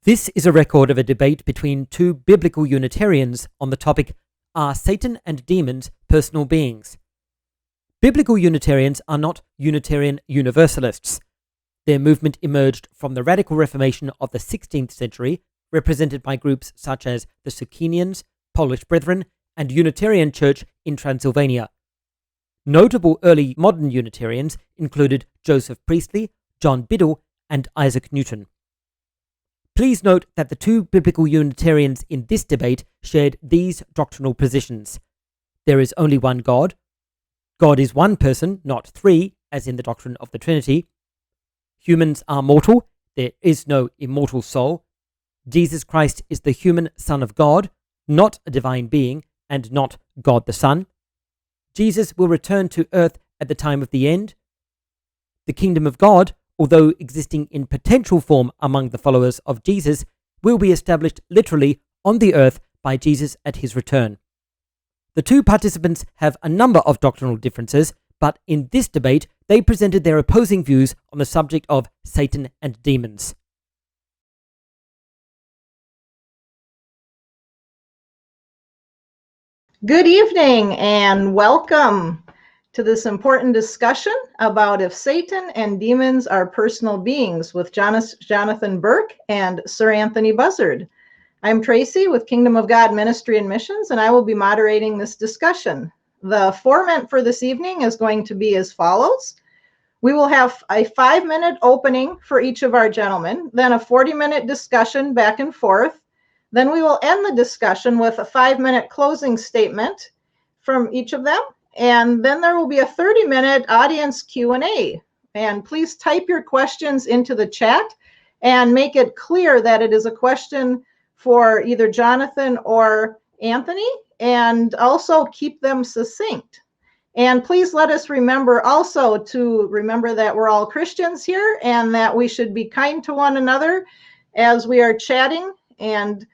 This is a record of a debate between two biblical Unitarians on the topic, Are Satan and Demons Personal Beings? Biblical Unitarians are not Unitarian Universalists. Their movement emerged from the radical Reformation of the 16th century, represented by groups such as the Socinians, Polish Brethren, and Unitarian Church in Transylvania. Notable early modern Unitarians included Joseph Priestley, John Biddle, and Isaac Newton. Please note that the two biblical Unitarians in this debate shared these doctrinal positions. There is only one God. God is one person, not three, as in the doctrine of the Trinity. Humans are mortal. There is no immortal soul. Jesus Christ is the human Son of God, not a divine being, and not God the Son. Jesus will return to earth at the time of the end. The kingdom of God, although existing in potential form among the followers of Jesus, will be established literally on the earth by Jesus at his return. The two participants have a number of doctrinal differences, but in this debate, they presented their opposing views on the subject of Satan and demons. Good evening and welcome to this important discussion about if Satan and demons are personal beings with Jonathan Burke and Sir Anthony Buzzard. I'm Tracy with Kingdom of God Ministry and Missions, and I will be moderating this discussion. The format for this evening is going to be as follows. We will have a 5-minute opening for each of our gentlemen, then a 40-minute discussion back and forth. Then we will end the discussion with a 5-minute closing statement from each of them. And then there will be a 30-minute audience Q&A. And please type your questions into the chat and make it clear that it is a question for either Jonathan or Anthony, and also keep them succinct. And please let us remember also to remember that we're all Christians here and that we should be kind to one another as we are chatting. And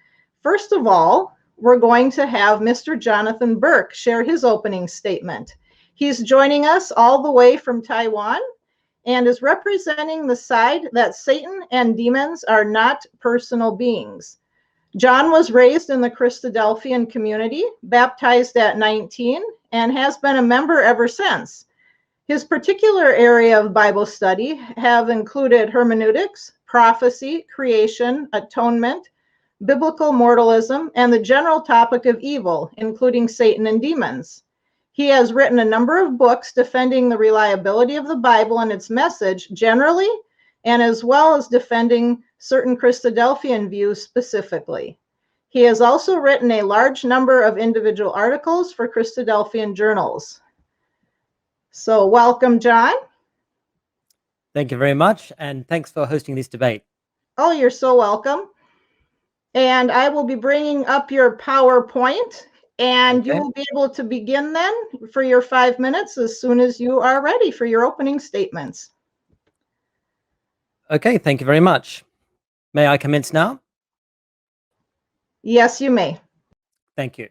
first of all, we're going to have Mr. Jonathan Burke share his opening statement. He's joining us all the way from Taiwan and is representing the side that Satan and demons are not personal beings. John was raised in the Christadelphian community, baptized at 19, and has been a member ever since. His particular area of Bible study have included hermeneutics, prophecy, creation, atonement, biblical mortalism, and the general topic of evil, including Satan and demons. He has written a number of books defending the reliability of the Bible and its message generally, and as well as defending certain Christadelphian views specifically. He has also written a large number of individual articles for Christadelphian journals. So welcome, John. Thank you very much, and thanks for hosting this debate. Oh, you're so welcome. And I will be bringing up your PowerPoint, and Okay. you will be able to begin then for your 5 minutes as soon as you are ready for your opening statements. Okay, thank you very much. May I commence now? Yes, you may. Thank you.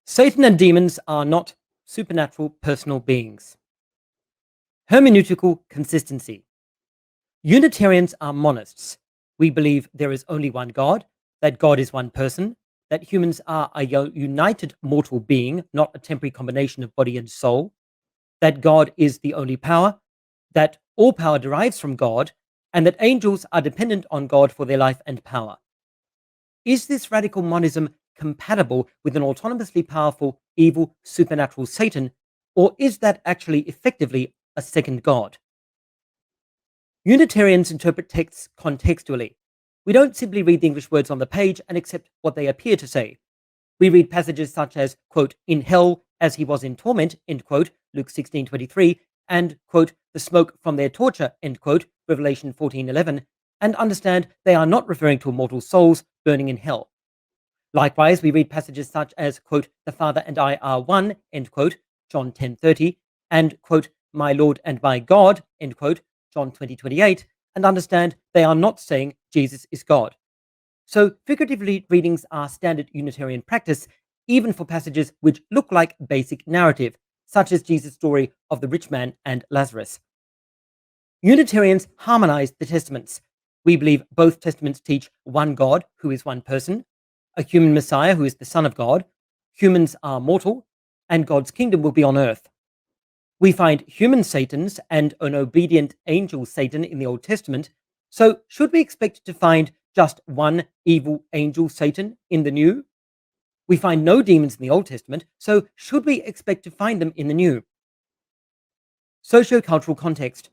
Satan and demons are not supernatural personal beings. Hermeneutical consistency. Unitarians are monists. We believe there is only one God, that God is one person, that humans are a united mortal being, not a temporary combination of body and soul, that God is the only power, that all power derives from God, and that angels are dependent on God for their life and power. Is this radical monism compatible with an autonomously powerful, evil, supernatural Satan, or is that actually effectively a second God? Unitarians interpret texts contextually. We don't simply read the English words on the page and accept what they appear to say. We read passages such as, quote, in hell as he was in torment, end quote, Luke 16:23, and, quote, the smoke from their torture, end quote, Revelation 14:11, and understand they are not referring to immortal souls burning in hell. Likewise, we read passages such as, quote, the Father and I are one, end quote, John 10:30, and, quote, my Lord and my God, end quote, John 20:28, and understand they are not saying Jesus is God. So figurative readings are standard Unitarian practice, even for passages which look like basic narrative, such as Jesus' story of the rich man and Lazarus. Unitarians harmonize the Testaments. We believe both testaments teach one God, who is one person, a human Messiah, who is the Son of God, humans are mortal, and God's kingdom will be on earth. We find human Satans and an obedient angel Satan in the Old Testament, so should we expect to find just one evil angel Satan in the New? We find no demons in the Old Testament, so should we expect to find them in the New? Sociocultural context.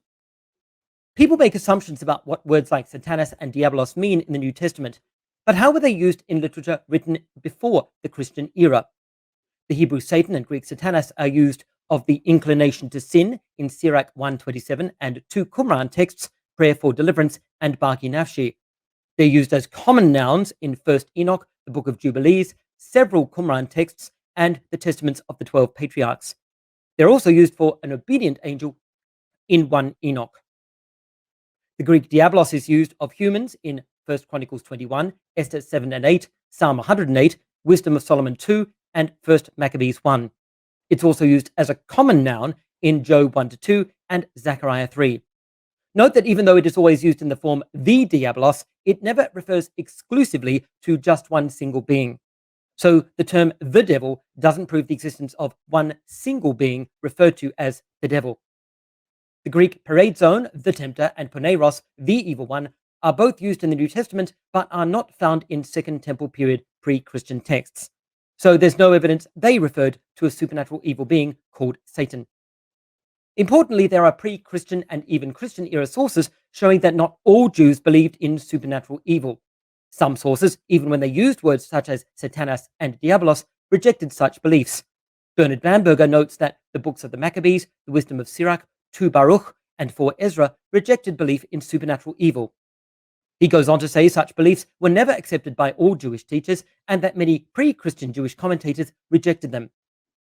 People make assumptions about what words like Satanas and Diabolos mean in the New Testament, but how were they used in literature written before the Christian era? The Hebrew Satan and Greek Satanas are used of the inclination to sin in Sirach 127 and 2 Qumran texts, Prayer for Deliverance and Baki Nafshi. They're used as common nouns in 1st Enoch, the Book of Jubilees, several Qumran texts, and the Testaments of the 12 Patriarchs. They're also used for an obedient angel in 1 Enoch. The Greek Diabolos is used of humans in 1 Chronicles 21, Esther 7 and 8, Psalm 108, Wisdom of Solomon 2, and 1 Maccabees 1. It's also used as a common noun in Job 1-2 and Zechariah 3. Note that even though it is always used in the form the Diabolos, it never refers exclusively to just one single being. So the term the devil doesn't prove the existence of one single being referred to as the devil. The Greek parade zone, the tempter, and Poneiros, the evil one, are both used in the New Testament, but are not found in Second Temple period pre-Christian texts. So there's no evidence they referred to a supernatural evil being called Satan. Importantly, there are pre-Christian and even Christian era sources showing that not all Jews believed in supernatural evil. Some sources, even when they used words such as Satanas and Diabolos, rejected such beliefs. Bernard Bamberger notes that the books of the Maccabees, the Wisdom of Sirach, 2 Baruch, and 4 Ezra rejected belief in supernatural evil. He goes on to say such beliefs were never accepted by all Jewish teachers and that many pre-Christian Jewish commentators rejected them.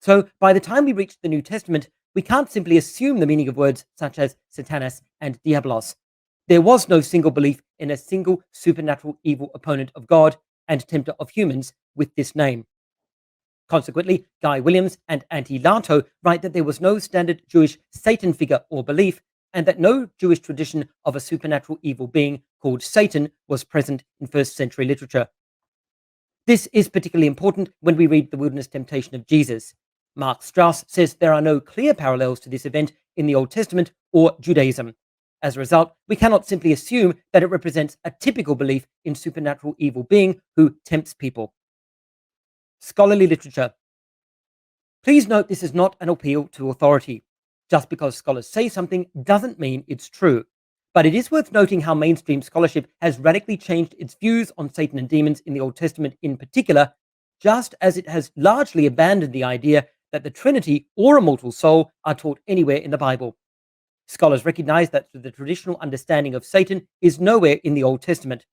So by the time we reach the New Testament, we can't simply assume the meaning of words such as Satanas and Diabolos. There was no single belief in a single supernatural evil opponent of God and tempter of humans with this name. Consequently, Guy Williams and Antti Lato write that there was no standard Jewish Satan figure or belief, and that no Jewish tradition of a supernatural evil being called Satan was present in first century literature. This is particularly important when we read the wilderness temptation of Jesus. Mark Strauss says there are no clear parallels to this event in the Old Testament or Judaism. As a result, we cannot simply assume that it represents a typical belief in supernatural evil being who tempts people. Scholarly literature. Please note this is not an appeal to authority. Just because scholars say something doesn't mean it's true. But it is worth noting how mainstream scholarship has radically changed its views on Satan and demons in the Old Testament in particular, just as it has largely abandoned the idea that the Trinity or a mortal soul are taught anywhere in the Bible. Scholars recognize that the traditional understanding of Satan is nowhere in the Old Testament.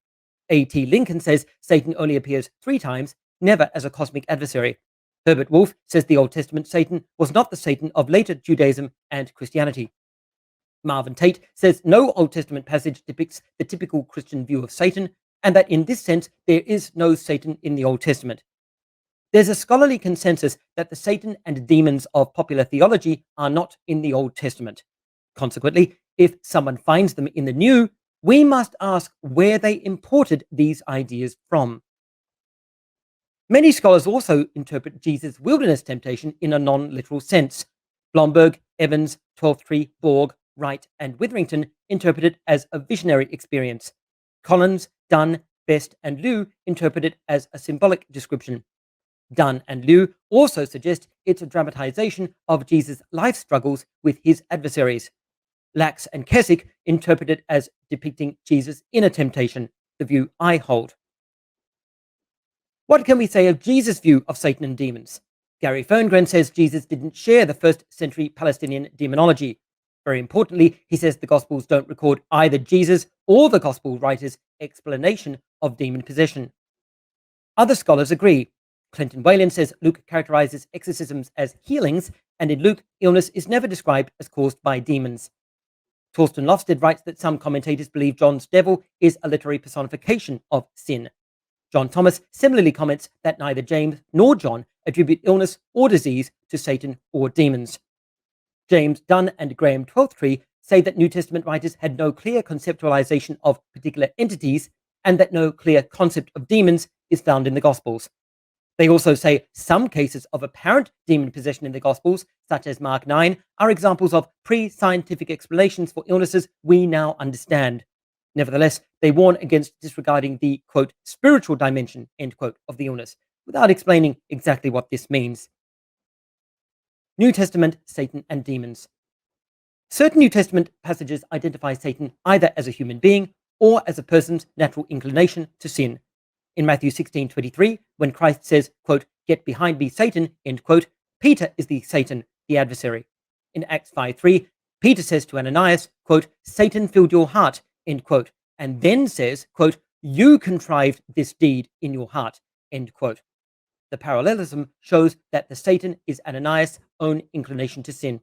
A.T. Lincoln says Satan only appears 3 times, never as a cosmic adversary. Herbert Wolf says the Old Testament Satan was not the Satan of later Judaism and Christianity. Marvin Tate says no Old Testament passage depicts the typical Christian view of Satan, and that in this sense there is no Satan in the Old Testament. There's a scholarly consensus that the Satan and demons of popular theology are not in the Old Testament. Consequently, if someone finds them in the New, we must ask where they imported these ideas from. Many scholars also interpret Jesus' wilderness temptation in a non-literal sense. Blomberg, Evans, Twelftree, Borg, Wright, and Witherington interpret it as a visionary experience. Collins, Dunn, Best, and Liu interpret it as a symbolic description. Dunn and Liu also suggest it's a dramatization of Jesus' life struggles with his adversaries. Lax and Keswick interpret it as depicting Jesus' inner temptation, the view I hold. What can we say of Jesus' view of Satan and demons? Gary Ferngren says Jesus didn't share the first century Palestinian demonology. Very importantly, he says the Gospels don't record either Jesus or the Gospel writer's explanation of demon possession. Other scholars agree. Clinton Whalen says Luke characterizes exorcisms as healings, and in Luke, illness is never described as caused by demons. Torsten Lofsted writes that some commentators believe John's devil is a literary personification of sin. John Thomas similarly comments that neither James nor John attribute illness or disease to Satan or demons. James Dunn and Graham Twelftree say that New Testament writers had no clear conceptualization of particular entities and that no clear concept of demons is found in the Gospels. They also say some cases of apparent demon possession in the Gospels, such as Mark 9, are examples of pre-scientific explanations for illnesses we now understand. Nevertheless, they warn against disregarding the, quote, spiritual dimension, end quote, of the illness, without explaining exactly what this means. New Testament, Satan and demons. Certain New Testament passages identify Satan either as a human being or as a person's natural inclination to sin. In Matthew 16:23, when Christ says, quote, "Get behind me, Satan," end quote, Peter is the Satan, the adversary. In Acts 5:3, Peter says to Ananias, quote, "Satan filled your heart," end quote, and then says, quote, "You contrived this deed in your heart," end quote. The parallelism shows that the Satan is Ananias' own inclination to sin.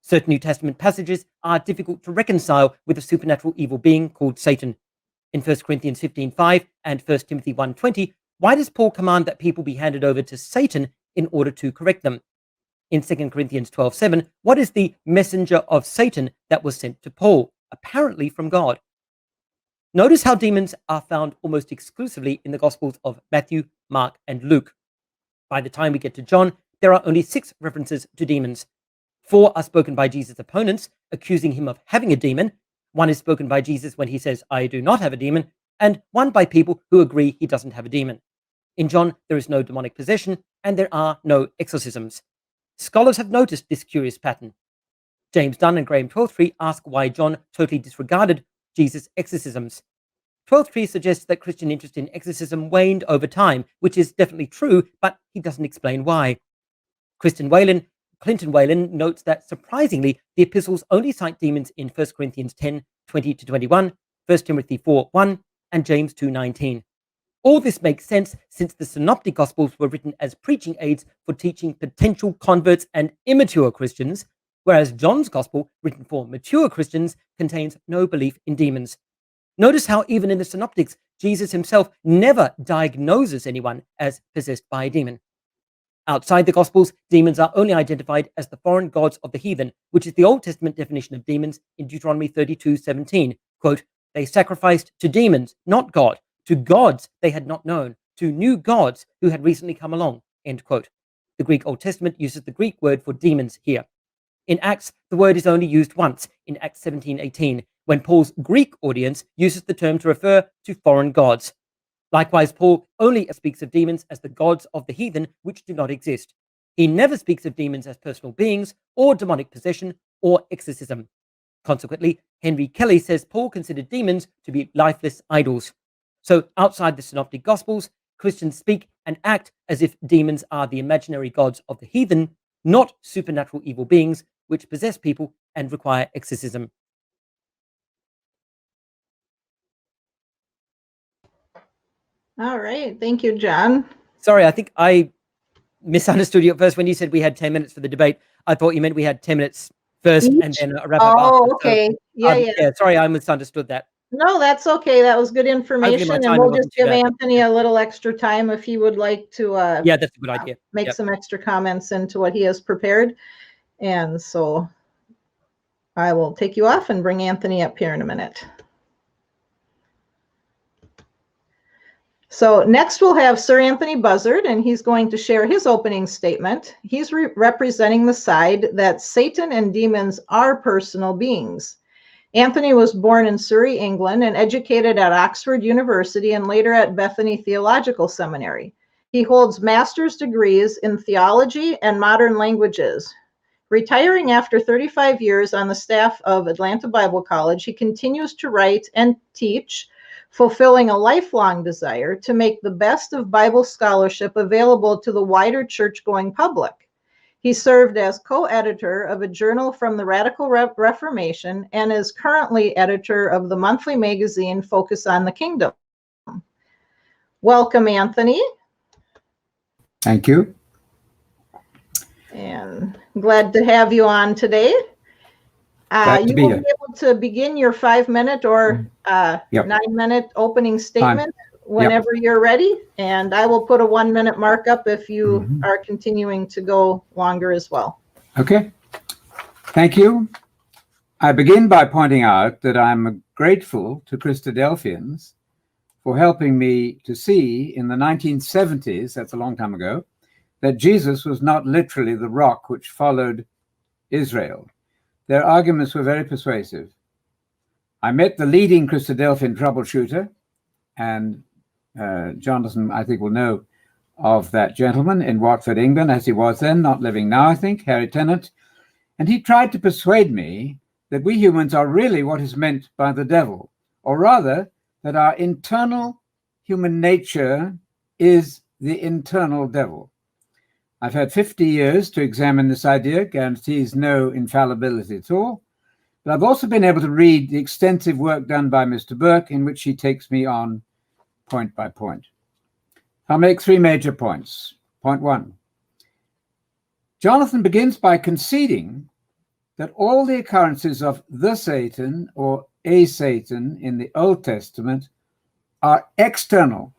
Certain New Testament passages are difficult to reconcile with a supernatural evil being called Satan. In 1 Corinthians 15:5 and 1 Timothy 1:20, why does Paul command that people be handed over to Satan in order to correct them? In 2 Corinthians 12:7, what is the messenger of Satan that was sent to Paul, apparently from God? Notice how demons are found almost exclusively in the Gospels of Matthew, Mark, and Luke. By the time we get to John, there are only 6 references to demons. 4 are spoken by Jesus' opponents, accusing him of having a demon. 1 is spoken by Jesus when he says, "I do not have a demon," and 1 by people who agree he doesn't have a demon. In John, there is no demonic possession, and there are no exorcisms. Scholars have noticed this curious pattern. James Dunn and Graham Twelftree ask why John totally disregarded Jesus' exorcisms. Twelftree suggests that Christian interest in exorcism waned over time, which is definitely true, but he doesn't explain why. Clinton Whalen notes that, surprisingly, the epistles only cite demons in 1 Corinthians 10:20-21, 1 Timothy 4:1, and James 2:19. All this makes sense since the Synoptic Gospels were written as preaching aids for teaching potential converts and immature Christians, whereas John's Gospel, written for mature Christians, contains no belief in demons. Notice how even in the Synoptics, Jesus himself never diagnoses anyone as possessed by a demon. Outside the Gospels, demons are only identified as the foreign gods of the heathen, which is the Old Testament definition of demons in Deuteronomy 32:17. Quote, "They sacrificed to demons, not God, to gods they had not known, to new gods who had recently come along," end quote. The Greek Old Testament uses the Greek word for demons here. In Acts, the word is only used once, in Acts 17:18, when Paul's Greek audience uses the term to refer to foreign gods. Likewise, Paul only speaks of demons as the gods of the heathen, which do not exist. He never speaks of demons as personal beings, or demonic possession, or exorcism. Consequently, Henry Kelly says Paul considered demons to be lifeless idols. So, outside the Synoptic Gospels, Christians speak and act as if demons are the imaginary gods of the heathen, not supernatural evil beings which possess people and require exorcism. All right. Thank you, Jon. Sorry, I think I misunderstood you at first when you said we had 10 minutes for the debate. I thought you meant we had 10 minutes first and then a wrap up. Oh, okay. So, Yeah. sorry, I misunderstood that. No, that's okay. That was good information, and we'll just give Anthony a little extra time if he would like to yeah, that's a good idea. Make some extra comments into what he has prepared. And so I will take you off and bring Anthony up here in a minute. So next we'll have Sir Anthony Buzzard, and he's going to share his opening statement. He's representing the side that Satan and demons are personal beings. Anthony was born in Surrey, England, and educated at Oxford University and later at Bethany Theological Seminary. He holds master's degrees in theology and modern languages. Retiring after 35 years on the staff of Atlanta Bible College, he continues to write and teach, fulfilling a lifelong desire to make the best of Bible scholarship available to the wider church-going public. He served as co-editor of a journal from the Radical Reformation and is currently editor of the monthly magazine Focus on the Kingdom. Welcome, Anthony. Thank you. And glad to have you on today. You will be able to begin your 5-minute or 9-minute opening statement whenever you're ready. And I will put a 1-minute markup if you are continuing to go longer as well. Okay. Thank you. I begin by pointing out that I'm grateful to Christadelphians for helping me to see in the 1970s, that's a long time ago, that Jesus was not literally the rock which followed Israel. Their arguments were very persuasive. I met the leading Christadelphian troubleshooter, and Jonathan, I think, will know of that gentleman in Watford, England, as he was then, not living now, I think, Harry Tennant. And he tried to persuade me that we humans are really what is meant by the devil, or rather, that our internal human nature is the internal devil. I've had 50 years to examine this idea, guarantees no infallibility at all. But I've also been able to read the extensive work done by Mr. Burke, in which he takes me on point by point. I'll make three major points. Point one, Jonathan begins by conceding that all the occurrences of the Satan or a Satan in the Old Testament are external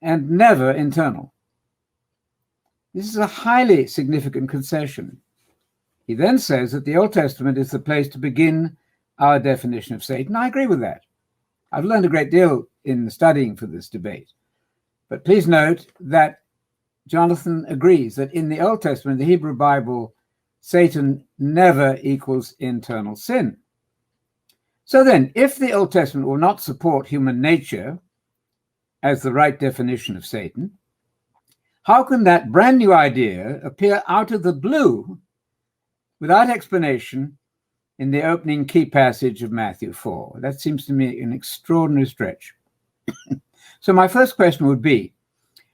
and never internal. This is a highly significant concession. He then says that the Old Testament is the place to begin our definition of Satan. I agree with that. I've learned a great deal in studying for this debate. But please note that Jonathan agrees that in the Old Testament, the Hebrew Bible, Satan never equals internal sin. So then, if the Old Testament will not support human nature as the right definition of Satan, how can that brand new idea appear out of the blue without explanation in the opening key passage of Matthew 4? That seems to me an extraordinary stretch. So my first question would be,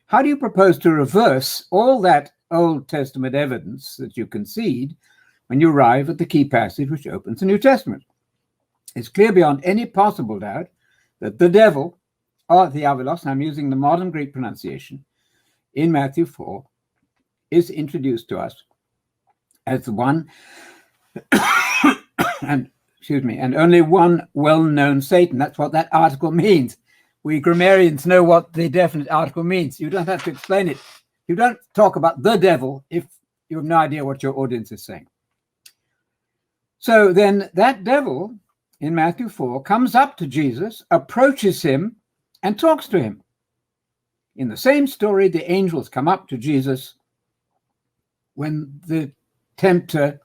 how do you propose to reverse all that Old Testament evidence that you concede when you arrive at the key passage which opens the New Testament? It's clear beyond any possible doubt that the devil, or diabolos, and I'm using the modern Greek pronunciation, in Matthew 4, is introduced to us as the one and only one well-known Satan. That's what that article means. We grammarians know what the definite article means. You don't have to explain it. You don't talk about the devil if you have no idea what your audience is saying. So then that devil in Matthew 4 comes up to Jesus, approaches him, and talks to him. In the same story, the angels come up to Jesus when the tempter,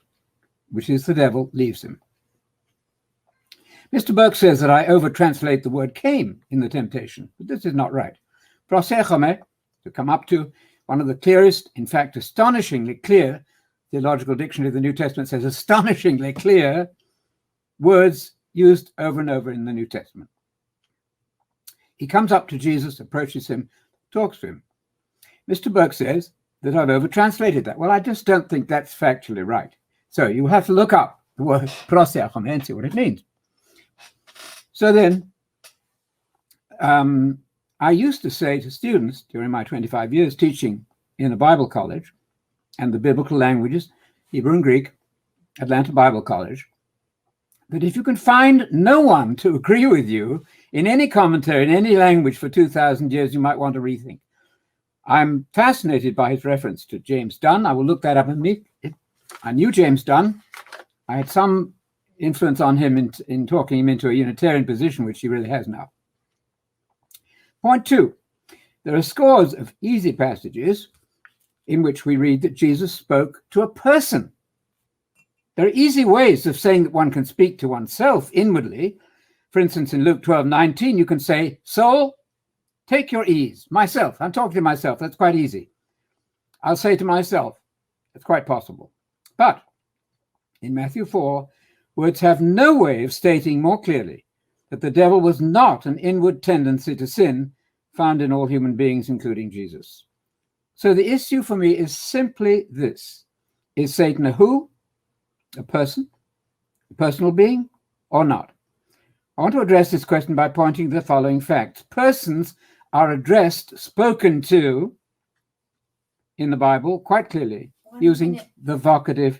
which is the devil, leaves him. Mr. Burke says that I over-translate the word came in the temptation, but this is not right. Prosechome, to come up to, one of the clearest, in fact, astonishingly clear, Theological Dictionary of the New Testament says astonishingly clear words used over and over in the New Testament. He comes up to Jesus, approaches him, talks to him. Mr. Burke says that I've over-translated that. Well, I just don't think that's factually right. So you have to look up the word prosechome and see what it means. So then, I used to say to students during my 25 years teaching in a Bible college and the biblical languages, Hebrew and Greek, Atlanta Bible College, that if you can find no one to agree with you in any commentary, in any language for 2,000 years, you might want to rethink. I'm fascinated by his reference to James Dunn. I will look that up and meet. I knew James Dunn. I had some influence on him in talking him into a Unitarian position, which he really has now. Point two, there are scores of easy passages in which we read that Jesus spoke to a person. There are easy ways of saying that one can speak to oneself inwardly. For instance, in Luke 12:19, you can say, soul, take your ease. Myself, I'm talking to myself. That's quite easy. I'll say to myself, it's quite possible. But in Matthew 4, words have no way of stating more clearly that the devil was not an inward tendency to sin found in all human beings, including Jesus. So the issue for me is simply this. Is Satan a who? A person? A personal being? Or not? I want to address this question by pointing to the following facts. Persons are addressed, spoken to in the Bible quite clearly using the vocative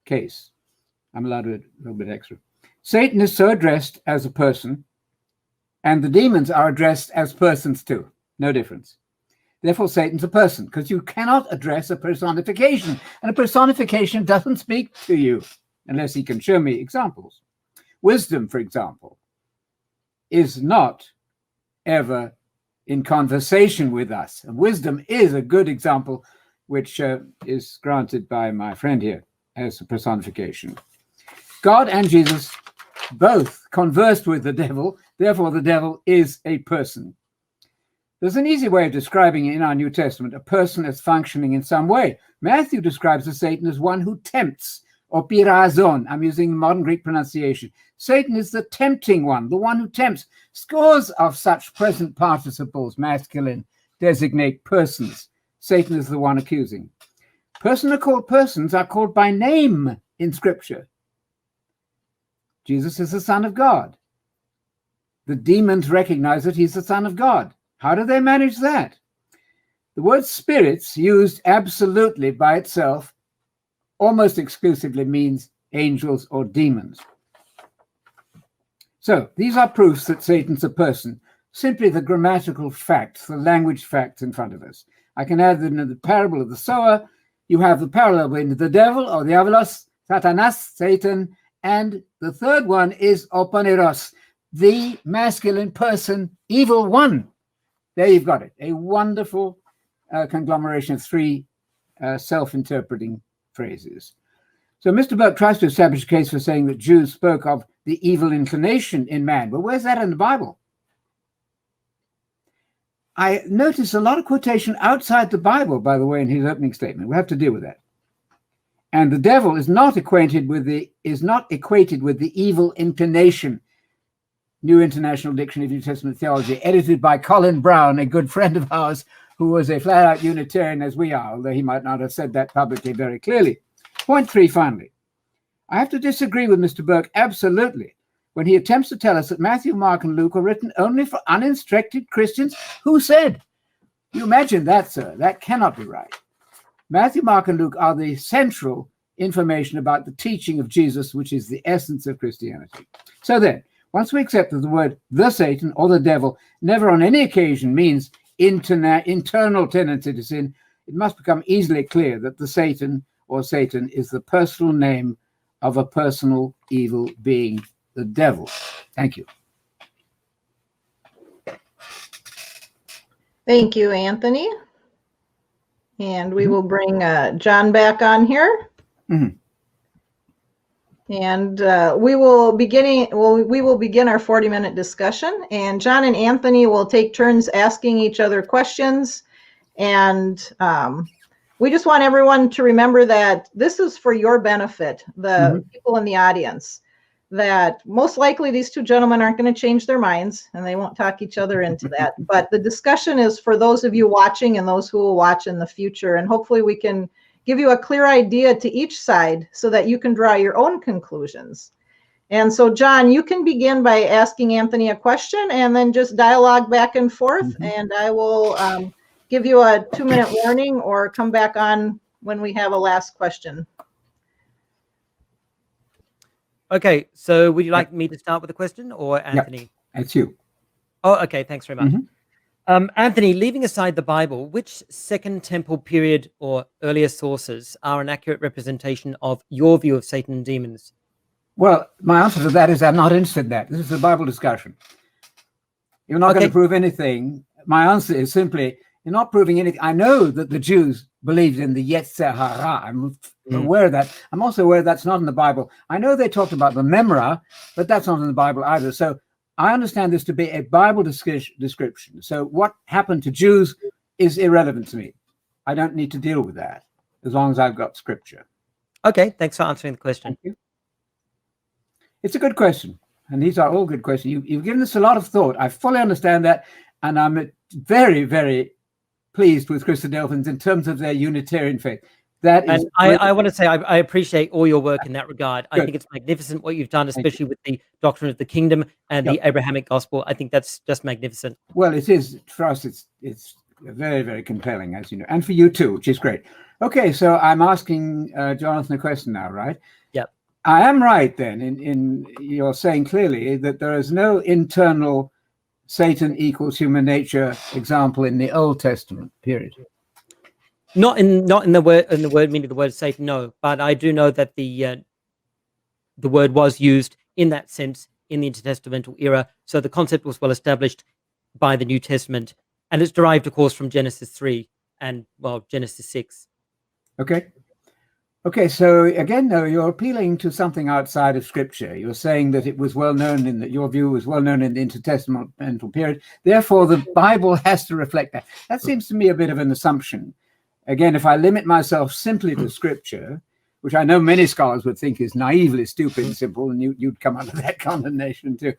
case. I'm allowed a little bit extra. Satan is so addressed as a person, and the demons are addressed as persons too. No difference. Therefore, Satan's a person, because you cannot address a personification, and a personification doesn't speak to you. unless he can show me examples. Wisdom, for example, is not ever in conversation with us. And wisdom is a good example, which is granted by my friend here as a personification. God and Jesus both conversed with the devil, therefore the devil is a person. There's an easy way of describing in our New Testament a person as functioning in some way. Matthew describes Satan as one who tempts, or pirazon. I'm using the modern Greek pronunciation. Satan is the tempting one, the one who tempts. Scores of such present participles, masculine, designate persons. Satan is the one accusing. Persons are called by name in Scripture. Jesus is the Son of God. The demons recognize that he's the Son of God. How do they manage that? The word spirits, used absolutely by itself, almost exclusively means angels or demons. So these are proofs that Satan's a person, simply the grammatical facts, the language facts in front of us. I can add that in the parable of the sower, you have the parallel between the devil or diabolos, Satanas, Satan, and the third one is oponeros, the masculine person, evil one. There you've got it, a wonderful conglomeration of three self-interpreting phrases. So Mr. Burke tries to establish a case for saying that Jews spoke of the evil inclination in man. But where's that in the Bible? I notice a lot of quotation outside the Bible, by the way, in his opening statement. We have to deal with that. And the devil is not equated with the evil inclination. New International Dictionary of New Testament Theology, edited by Colin Brown, a good friend of ours, who was a flat-out Unitarian as we are, although he might not have said that publicly very clearly. Point 3, finally. I have to disagree with Mr. Burke absolutely when he attempts to tell us that Matthew, Mark, and Luke are written only for uninstructed Christians. Who said? You imagine that, sir. That cannot be right. Matthew, Mark, and Luke are the central information about the teaching of Jesus, which is the essence of Christianity. So then, once we accept that the word the Satan or the devil never on any occasion means internal tendency to sin, it must become easily clear that the Satan or Satan is the personal name of a personal evil being, the devil. Thank you. Thank you, Anthony. And we will bring Jon back on here. Mm-hmm. And we will begin our 40-minute discussion. And Jon and Anthony will take turns asking each other questions. And we just want everyone to remember that this is for your benefit, the people in the audience, that most likely these two gentlemen aren't going to change their minds and they won't talk each other into that. But the discussion is for those of you watching and those who will watch in the future. And hopefully we can give you a clear idea to each side so that you can draw your own conclusions. And so, Jon, you can begin by asking Anthony a question and then just dialogue back and forth. And I will give you a 2-minute warning or come back on when we have a last question. Okay, so would you like me to start with a question or Anthony? Yep, it's you. Oh, okay, thanks very much. Anthony, leaving aside the Bible, which Second Temple period or earlier sources are an accurate representation of your view of Satan and demons? Well, my answer to that is I'm not interested in that. This is a Bible discussion. You're not going to prove anything. My answer is simply, you're not proving anything. I know that the Jews believed in the Yetzer Hara. I'm aware of that. I'm also aware that's not in the Bible. I know they talked about the Memra, but that's not in the Bible either. So I understand this to be a Bible description. So what happened to Jews is irrelevant to me. I don't need to deal with that as long as I've got scripture. Okay, thanks for answering the question. Thank you. It's a good question. And these are all good questions. You've given us a lot of thought. I fully understand that. And I'm very, very pleased with Christadelphians in terms of their Unitarian faith. That is, and I want to say I appreciate all your work in that regard. I think it's magnificent what you've done, especially with the doctrine of the kingdom and the Abrahamic gospel. I think that's just magnificent. Well, it is for us. It's very, very compelling, as you know, and for you too, which is great. Okay, so I'm asking Jonathan a question now, right? Yep. I am right then in you're saying clearly that there is no internal Satan equals human nature example in the Old Testament period. Not in the word meaning of the word Satan, no. But I do know that the the word was used in that sense in the intertestamental era. So the concept was well established by the New Testament, and it's derived, of course, from Genesis 3 and, well, Genesis 6. Okay. Okay, so again, though, you're appealing to something outside of Scripture. You're saying that it was well known in that your view was well known in the intertestamental period. Therefore, the Bible has to reflect that. That seems to me a bit of an assumption. Again, if I limit myself simply to Scripture, which I know many scholars would think is naively stupid and simple, and you'd come under that condemnation too.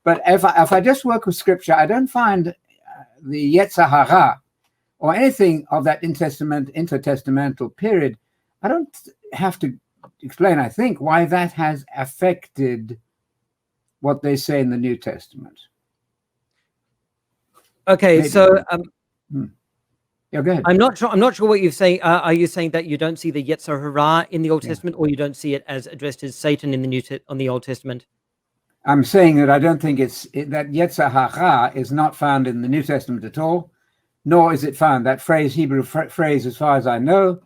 But if I just work with Scripture, I don't find the Yetzer Hara or anything of that intertestamental period. I don't have to explain, I think, why that has affected what they say in the New Testament. Okay, Maybe. so Yeah, go ahead. I'm not sure what you're saying. Are you saying that you don't see the Yetzer Hara in the Old Testament, or you don't see it as addressed as Satan in the Old Testament? I'm saying that I don't think that Yetzer Hara is not found in the New Testament at all, nor is it found. That phrase, Hebrew phrase, as far as I know,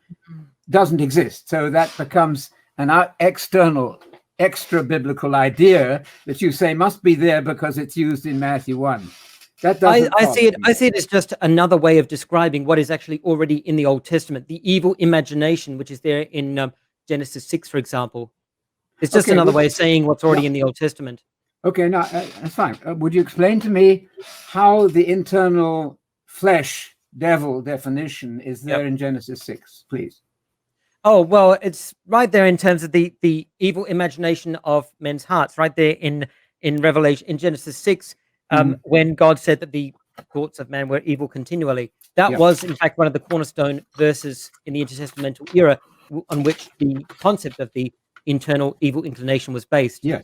doesn't exist. So that becomes an external, extra biblical idea that you say must be there because it's used in Matthew 1. That doesn't I see it as just another way of describing what is actually already in the Old Testament. The evil imagination, which is there in Genesis 6, for example. It's just another way of saying what's already in the Old Testament. Okay, now that's fine. Would you explain to me how the internal flesh devil definition is there in Genesis 6, please? Oh, well, it's right there in terms of the evil imagination of men's hearts, right there in Revelation, in Genesis 6, when God said that the thoughts of man were evil continually. That was, in fact, one of the cornerstone verses in the intertestamental era on which the concept of the internal evil inclination was based. Yeah,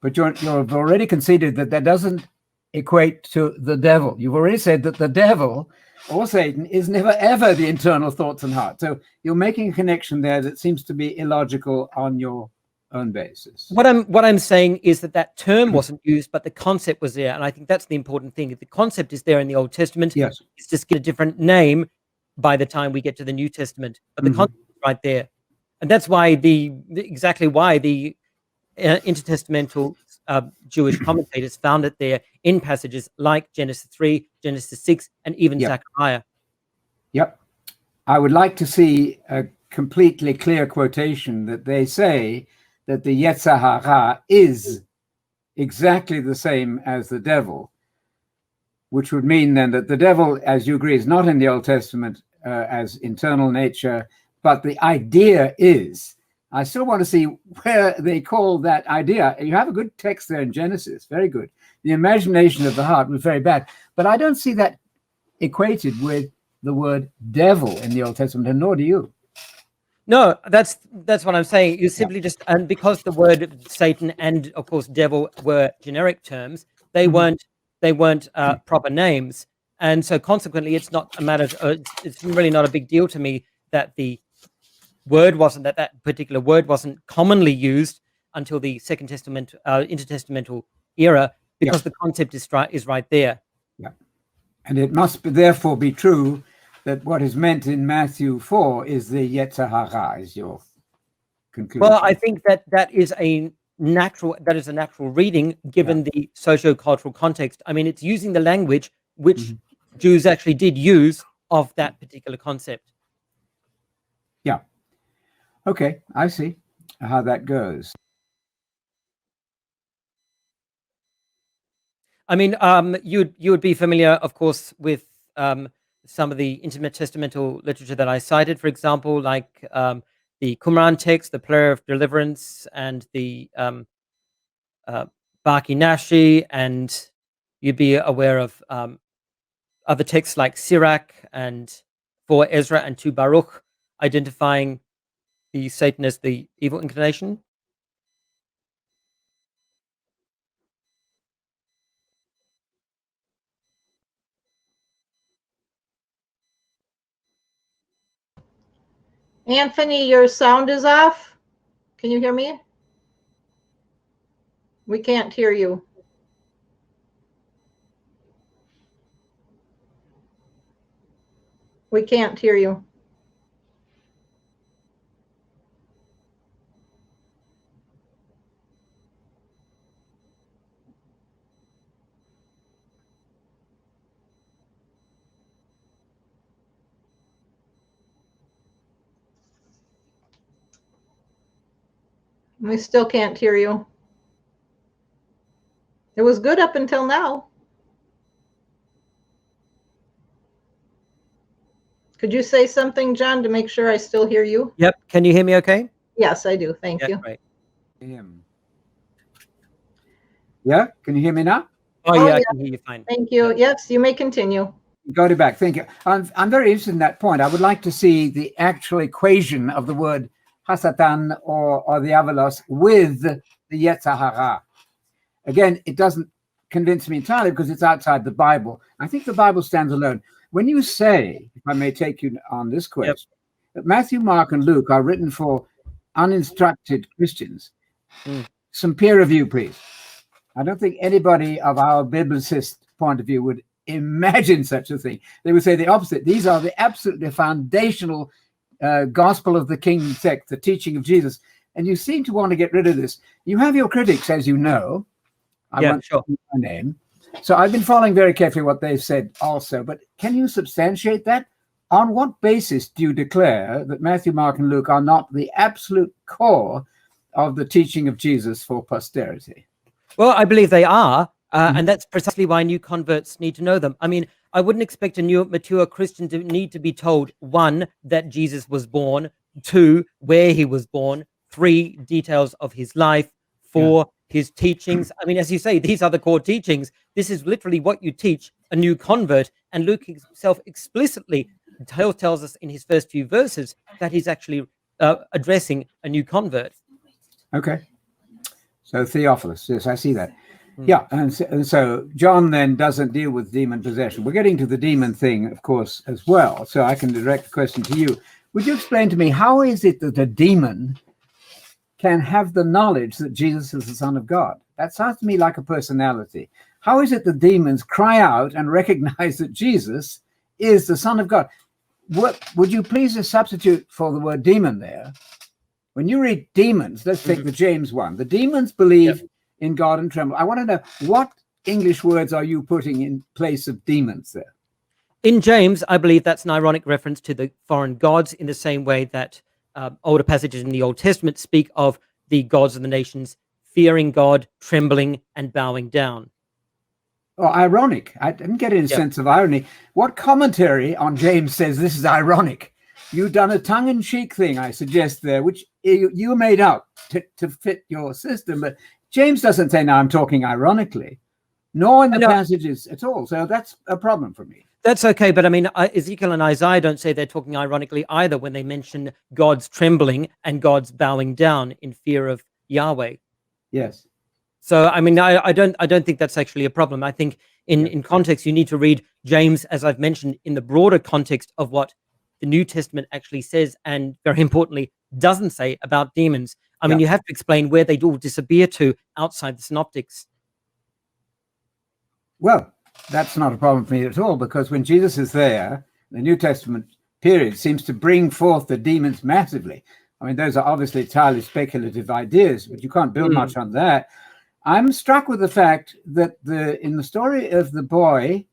but you've already conceded that that doesn't equate to the devil. You've already said that the devil or Satan is never ever the internal thoughts and heart. So you're making a connection there that seems to be illogical on your own basis. What I'm saying is that term wasn't used, but the concept was there, and I think that's the important thing. If the concept is there in the Old Testament, yes, it's just get a different name by the time we get to the New Testament. But the concept is right there, and that's why exactly why the intertestamental Jewish commentators found it there in passages like Genesis 3, Genesis 6, and even Zechariah. Yep. I would like to see a completely clear quotation that they say that the Yetzer Hara is exactly the same as the devil, which would mean then that the devil, as you agree, is not in the Old Testament as internal nature, but the idea is. I still want to see where they call that idea. You have a good text there in Genesis, very good. The imagination of the heart was very bad, but I don't see that equated with the word devil in the Old Testament, and nor do you. No, that's what I'm saying. You simply just, and because the word Satan and of course devil were generic terms, they weren't proper names, and so consequently, it's not a matter. It's really not a big deal to me that the word wasn't that particular word wasn't commonly used until the Second Testament intertestamental era, because the concept is right there. Yeah, and it must therefore be true that what is meant in Matthew 4 is the Yetzer Hara, is your conclusion. Well, I think that is a natural reading given the socio-cultural context. I mean, it's using the language which Jews actually did use of that particular concept. Yeah. Okay, I see how that goes. I mean, you would be familiar, of course, with some of the intertestamental literature that I cited, for example, like the Qumran text, the Prayer of Deliverance, and the Baki Nashi, and you'd be aware of other texts like Sirach and 4 Ezra and 2 Baruch, identifying the Satan as the evil inclination. Anthony, your sound is off. Can you hear me? We can't hear you. We can't hear you. We still can't hear you. It was good up until now. Could you say something, Jon, to make sure I still hear you? Yep. Can you hear me okay? Yes, I do. Thank Yeah, you. great. Yeah, can you hear me now? Oh, Oh, yeah, I yeah. can hear you fine. Thank you. Yes, you may continue. Got it back. Thank you. I'm very interested in that point. I would like to see the actual equation of the word Hasatan or diabolos with the Yetzer Hara. Again, it doesn't convince me entirely because it's outside the Bible. I think the Bible stands alone. When you say, if I may take you on this question, that Matthew, Mark, and Luke are written for uninstructed Christians, some peer review, please. I don't think anybody of our biblicist point of view would imagine such a thing. They would say the opposite. These are the absolutely foundational gospel of the kingdom text, the teaching of Jesus. And you seem to want to get rid of this. You have your critics, as you know. I won't sure. use my name. So I've been following very carefully what they've said also. But can you substantiate that? On what basis do you declare that Matthew, Mark, and Luke are not the absolute core of the teaching of Jesus for posterity? Well, I believe they are. And that's precisely why new converts need to know them. I mean, I wouldn't expect a new mature Christian to need to be told, 1, that Jesus was born, 2, where he was born, 3, details of his life, 4, his teachings. I mean, as you say, these are the core teachings. This is literally what you teach a new convert. And Luke himself explicitly tells us in his first few verses that he's actually addressing a new convert. Okay. So Theophilus, yes, I see that. Yeah, and so John then doesn't deal with demon possession. We're getting to the demon thing, of course, as well. So I can direct the question to you. Would you explain to me, how is it that a demon can have the knowledge that Jesus is the Son of God? That sounds to me like a personality. How is it that demons cry out and recognize that Jesus is the Son of God? What would you please substitute for the word demon there? When you read demons, let's take the James one. The demons believe in God and tremble. I want to know, what English words are you putting in place of demons there? In James, I believe that's an ironic reference to the foreign gods, in the same way that older passages in the Old Testament speak of the gods of the nations fearing God, trembling, and bowing down. Oh, ironic. I didn't get any sense of irony. What commentary on James says this is ironic? You've done a tongue-in-cheek thing, I suggest there, which you made up to fit your system. But James doesn't say, now I'm talking ironically, nor in the passages at all. So that's a problem for me. That's okay. But I mean, Ezekiel and Isaiah don't say they're talking ironically either when they mention God's trembling and God's bowing down in fear of Yahweh. Yes. So, I mean, I don't think that's actually a problem. I think in context, you need to read James, as I've mentioned, in the broader context of what the New Testament actually says, and very importantly, doesn't say about demons. I mean, you have to explain where they all disappear to outside the synoptics. Well, that's not a problem for me at all, because when Jesus is there, the New Testament period seems to bring forth the demons massively. I mean, those are obviously entirely speculative ideas, but you can't build much on that. I'm struck with the fact that in the story of the boy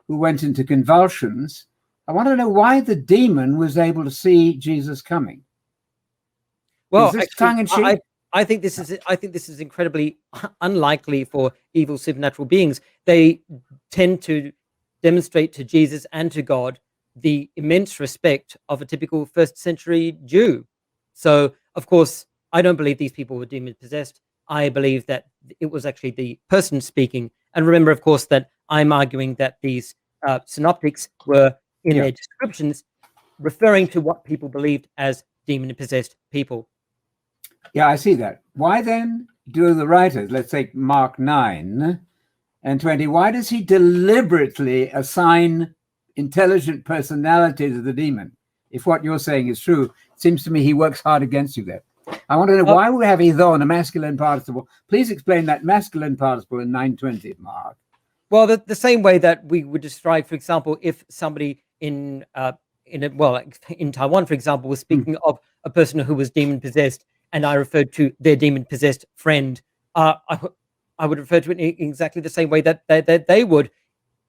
who went into convulsions, I want to know why the demon was able to see Jesus coming. Well, actually, I think this is incredibly unlikely for evil supernatural beings. They tend to demonstrate to Jesus and to God the immense respect of a typical first century Jew. So, of course, I don't believe these people were demon possessed. I believe that it was actually the person speaking. And remember, of course, that I'm arguing that these synoptics were in their descriptions referring to what people believed as demon possessed people. Yeah, I see that. Why then do the writers, let's take Mark 9 and 20, why does he deliberately assign intelligent personality to the demon? If what you're saying is true, it seems to me he works hard against you there. I want to know why we have either in a masculine participle. Please explain that masculine participle in 920, Mark. Well, the same way that we would describe, for example, if somebody in Taiwan, for example, was speaking of a person who was demon possessed, and I referred to their demon possessed friend, I would refer to it in exactly the same way that they would,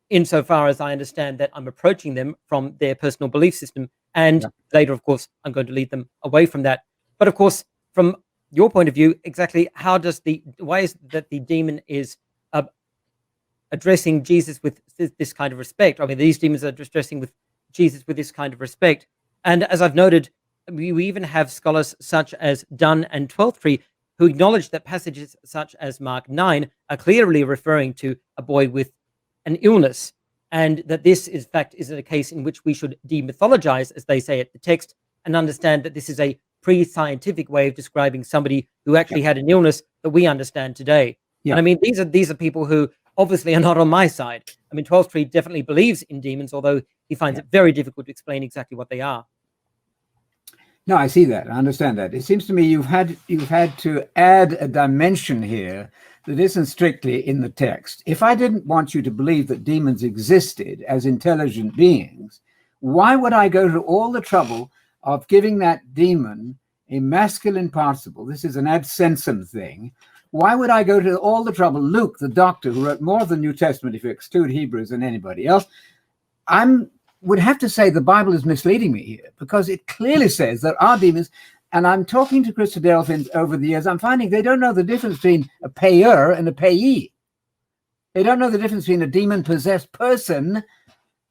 insofar as I understand that I'm approaching them from their personal belief system, and later, of course, I'm going to lead them away from that. But of course, from your point of view, exactly why is that the demon is addressing Jesus with this kind of respect? I mean, these demons are addressing with Jesus with this kind of respect. And as I've noted, we even have scholars such as Dunn and Twelftree who acknowledge that passages such as Mark 9 are clearly referring to a boy with an illness, and that this, in fact, is a case in which we should demythologize, as they say at the text, and understand that this is a pre-scientific way of describing somebody who actually had an illness that we understand today. And I mean, these are people who obviously are not on my side. I mean, Twelftree definitely believes in demons, although he finds it very difficult to explain exactly what they are. No, I see that. I understand that. It seems to me you've had to add a dimension here that isn't strictly in the text. If I didn't want you to believe that demons existed as intelligent beings, why would I go to all the trouble of giving that demon a masculine participle? This is an ad sensum thing. Why would I go to all the trouble? Luke, the doctor, who wrote more of the New Testament, if you exclude Hebrews, than anybody else, would have to say the Bible is misleading me here, because it clearly says there are demons. And I'm talking to Christadelphians over the years. I'm finding they don't know the difference between a payer and a payee. They don't know the difference between a demon-possessed person.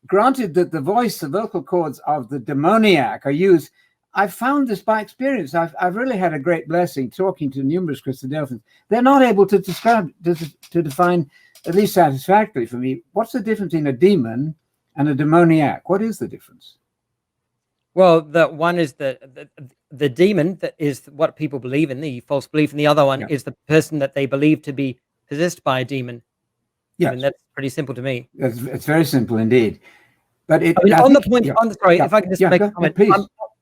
Granted that the vocal cords of the demoniac are used. I've found this by experience. I've really had a great blessing talking to numerous Christadelphians. They're not able to define, at least satisfactorily for me, what's the difference between a demon and a demoniac. What is the difference? Well, the one is the demon, that is what people believe in, the false belief, and the other one is the person that they believe to be possessed by a demon. Yes. I mean, that's pretty simple to me. It's very simple indeed. But if I can just make a comment, please.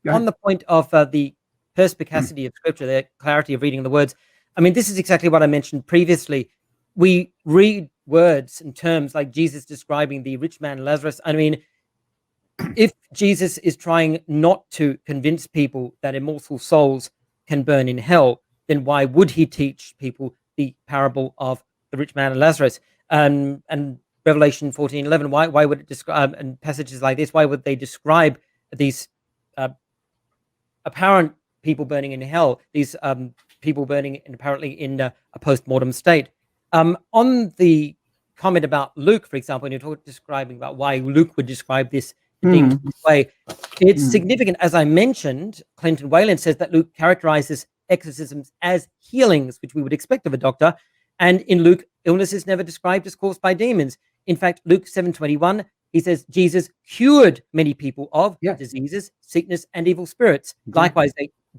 On the point of the perspicacity of Scripture, the clarity of reading the words, I mean, this is exactly what I mentioned previously. We read words and terms like Jesus describing the rich man Lazarus. I mean, if Jesus is trying not to convince people that immortal souls can burn in hell, then why would he teach people the parable of the rich man and Lazarus? And Revelation 14:11, why would it describe, and passages like this, why would they describe these apparent people burning in hell, these people burning apparently in a post-mortem state? On the comment about Luke, for example, when you're describing about why Luke would describe this demon this way, it's significant. As I mentioned, Clinton Wayland says that Luke characterizes exorcisms as healings, which we would expect of a doctor. And in Luke, illness is never described as caused by demons. In fact, Luke 7:21, he says Jesus cured many people of diseases, sickness, and evil spirits. Likewise,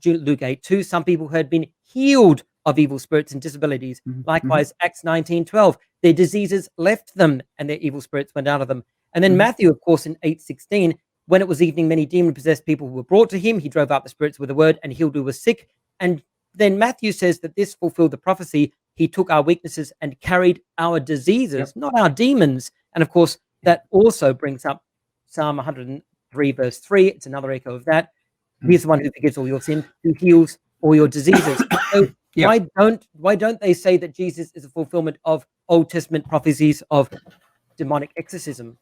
Luke 8:2, some people who had been healed of evil spirits and disabilities. Likewise, Acts 19:12, their diseases left them and their evil spirits went out of them. And then Matthew, of course, in 8:16, when it was evening, many demon-possessed people were brought to him. He drove out the spirits with a word and healed who was sick. And then Matthew says that this fulfilled the prophecy. He took our weaknesses and carried our diseases, not our demons. And of course, that also brings up Psalm 103, verse 3. It's another echo of that. He is the one who forgives all your sin, who heals all your diseases. So why don't they say that Jesus is a fulfillment of Old Testament prophecies of demonic exorcism?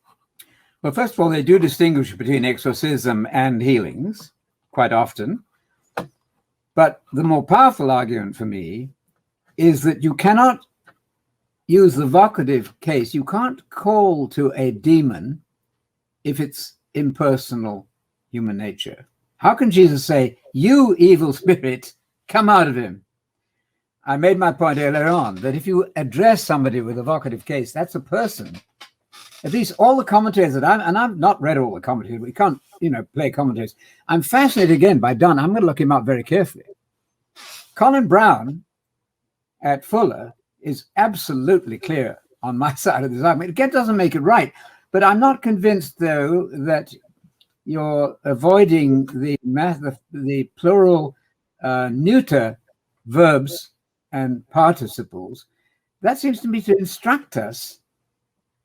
Well, first of all, they do distinguish between exorcism and healings quite often. But the more powerful argument for me is that you cannot use the vocative case. You can't call to a demon if it's impersonal human nature. How can Jesus say, "You evil spirit, come out of him"? I made my point earlier on that if you address somebody with a vocative case, that's a person. At least all the commentators that I've not read all the commentators, we can't, play commentators. I'm fascinated again by Dunn. I'm going to look him up very carefully. Colin Brown at Fuller is absolutely clear on my side of this argument. It doesn't make it right, but I'm not convinced, though, that you're avoiding the plural neuter verbs and participles. That seems to me to instruct us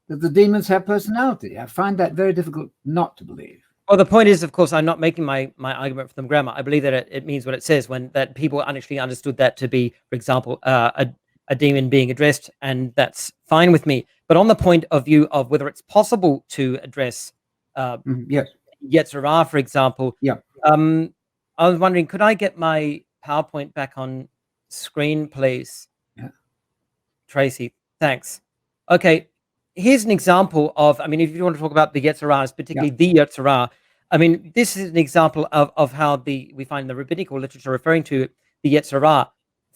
that the demons have personality. I find that very difficult not to believe. Well, the point is, of course, I'm not making my argument from grammar. I believe that it means what it says, when that people actually understood that to be, for example, a demon being addressed, and that's fine with me. But on the point of view of whether it's possible to address Yetzirah, for example, I was wondering, could I get my PowerPoint back on screen, please. Yeah. Tracy, thanks. Okay, here's an example of, I mean, if you want to talk about the Yetzirahs, particularly the Yetzirah, I mean, this is an example of how we find the rabbinical literature referring to the Yetzirah.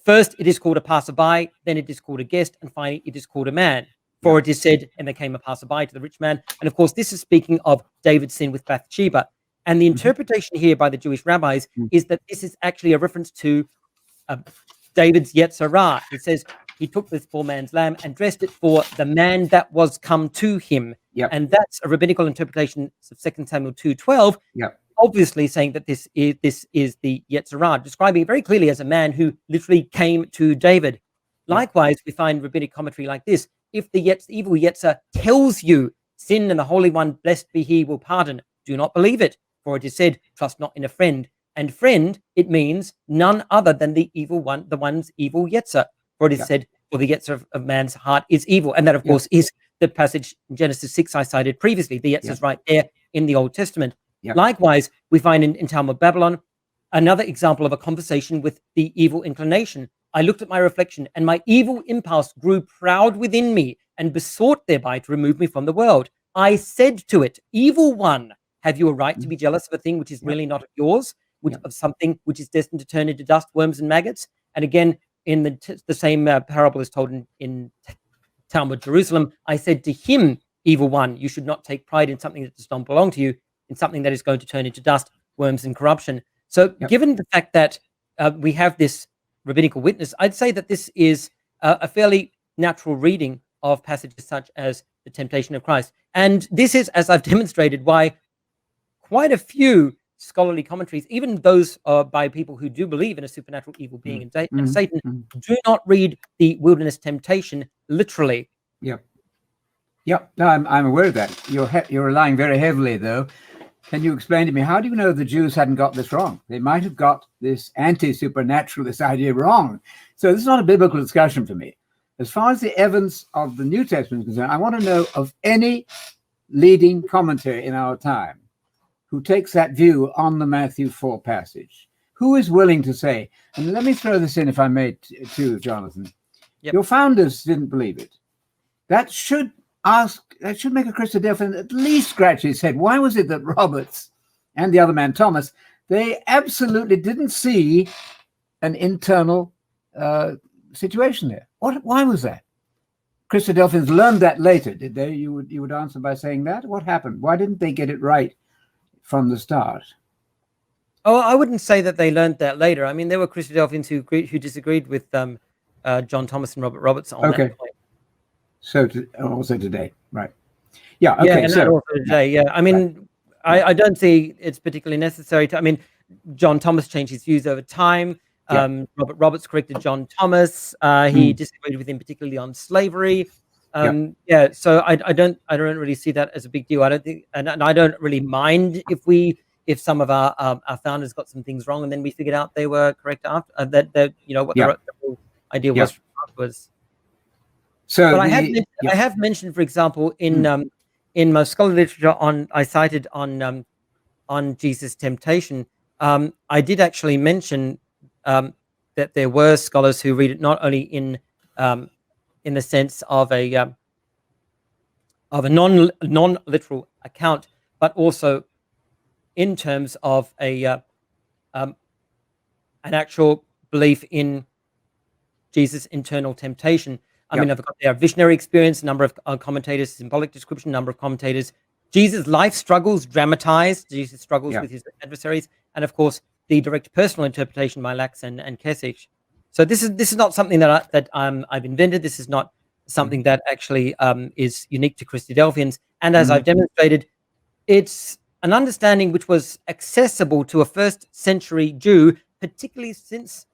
First, it is called a passerby, then it is called a guest, and finally, it is called a man. For it is said, and there came a passerby to the rich man. And of course, this is speaking of David's sin with Bathsheba. And the interpretation here by the Jewish rabbis is that this is actually a reference to David's Yetzirah. It says, he took this poor man's lamb and dressed it for the man that was come to him. And that's a rabbinical interpretation of 2 Samuel 2:12, obviously saying that this is the Yetzirah, describing it very clearly as a man who literally came to David. Likewise, we find rabbinic commentary like this. If the evil Yetzirah tells you, sin and the Holy One, blessed be he, will pardon, do not believe it. For it is said, trust not in a friend. And friend, it means none other than the evil one, the one's evil Yetzirah. For it is said, for the Yetzirah of man's heart is evil. And that, of course, is the passage in Genesis 6 I cited previously. The Yetzirah is right there in the Old Testament. Likewise, we find in Talmud Babylon another example of a conversation with the evil inclination. I looked at my reflection, and my evil impulse grew proud within me and besought thereby to remove me from the world. I said to it, evil one, have you a right to be jealous of a thing which is really not yours, of something which is destined to turn into dust, worms, and maggots? And again, in the same parable is told in Talmud Jerusalem, I said to him, evil one, you should not take pride in something that does not belong to you, in something that is going to turn into dust, worms, and corruption. So given the fact that we have this rabbinical witness, I'd say that this is a fairly natural reading of passages such as the temptation of Christ. And this is, as I've demonstrated, why quite a few scholarly commentaries, even those by people who do believe in a supernatural evil being and Satan, do not read the wilderness temptation literally. No, I'm aware of that. You're relying very heavily, though. Can you explain to me, how do you know the Jews hadn't got this wrong? They might have got this anti-supernaturalist idea wrong. So this is not a biblical discussion for me. As far as the evidence of the New Testament is concerned, I want to know of any leading commentary in our time who takes that view on the Matthew 4 passage. Who is willing to say, and let me throw this in if I may too, Jonathan. Your founders didn't believe it. That should make a Christadelphian at least scratch his head. Why was it that Roberts and the other man, Thomas, they absolutely didn't see an internal situation there? Why was that? Christadelphians learned that later, did they? You would answer by saying that? What happened? Why didn't they get it right from the start? Oh, I wouldn't say that they learned that later. I mean, there were Christadelphians who disagreed with John Thomas and Robert Roberts on that point. So also today, right? Yeah. Okay. Yeah, and so also today. Yeah. I mean, I don't see it's particularly necessary to. I mean, John Thomas changed his views over time. Robert Roberts corrected John Thomas. He disagreed with him particularly on slavery. So I don't really see that as a big deal. I don't think, and I don't really mind if some of our founders got some things wrong and then we figured out they were correct after what the whole idea was afterwards. So, but I have mentioned, for example, in most scholarly literature I cited on Jesus' temptation, I did actually mention that there were scholars who read it not only in the sense of a non-literal account, but also in terms of an actual belief in Jesus' internal temptation. I mean, I've got their visionary experience, number of commentators, symbolic description, number of commentators, Jesus' life struggles dramatized, Jesus' struggles with his adversaries, and of course the direct personal interpretation by Lax and Kesich. So this is not something that I've invented. This is not something that actually is unique to Christadelphians. And as I've demonstrated, it's an understanding which was accessible to a first century Jew, particularly since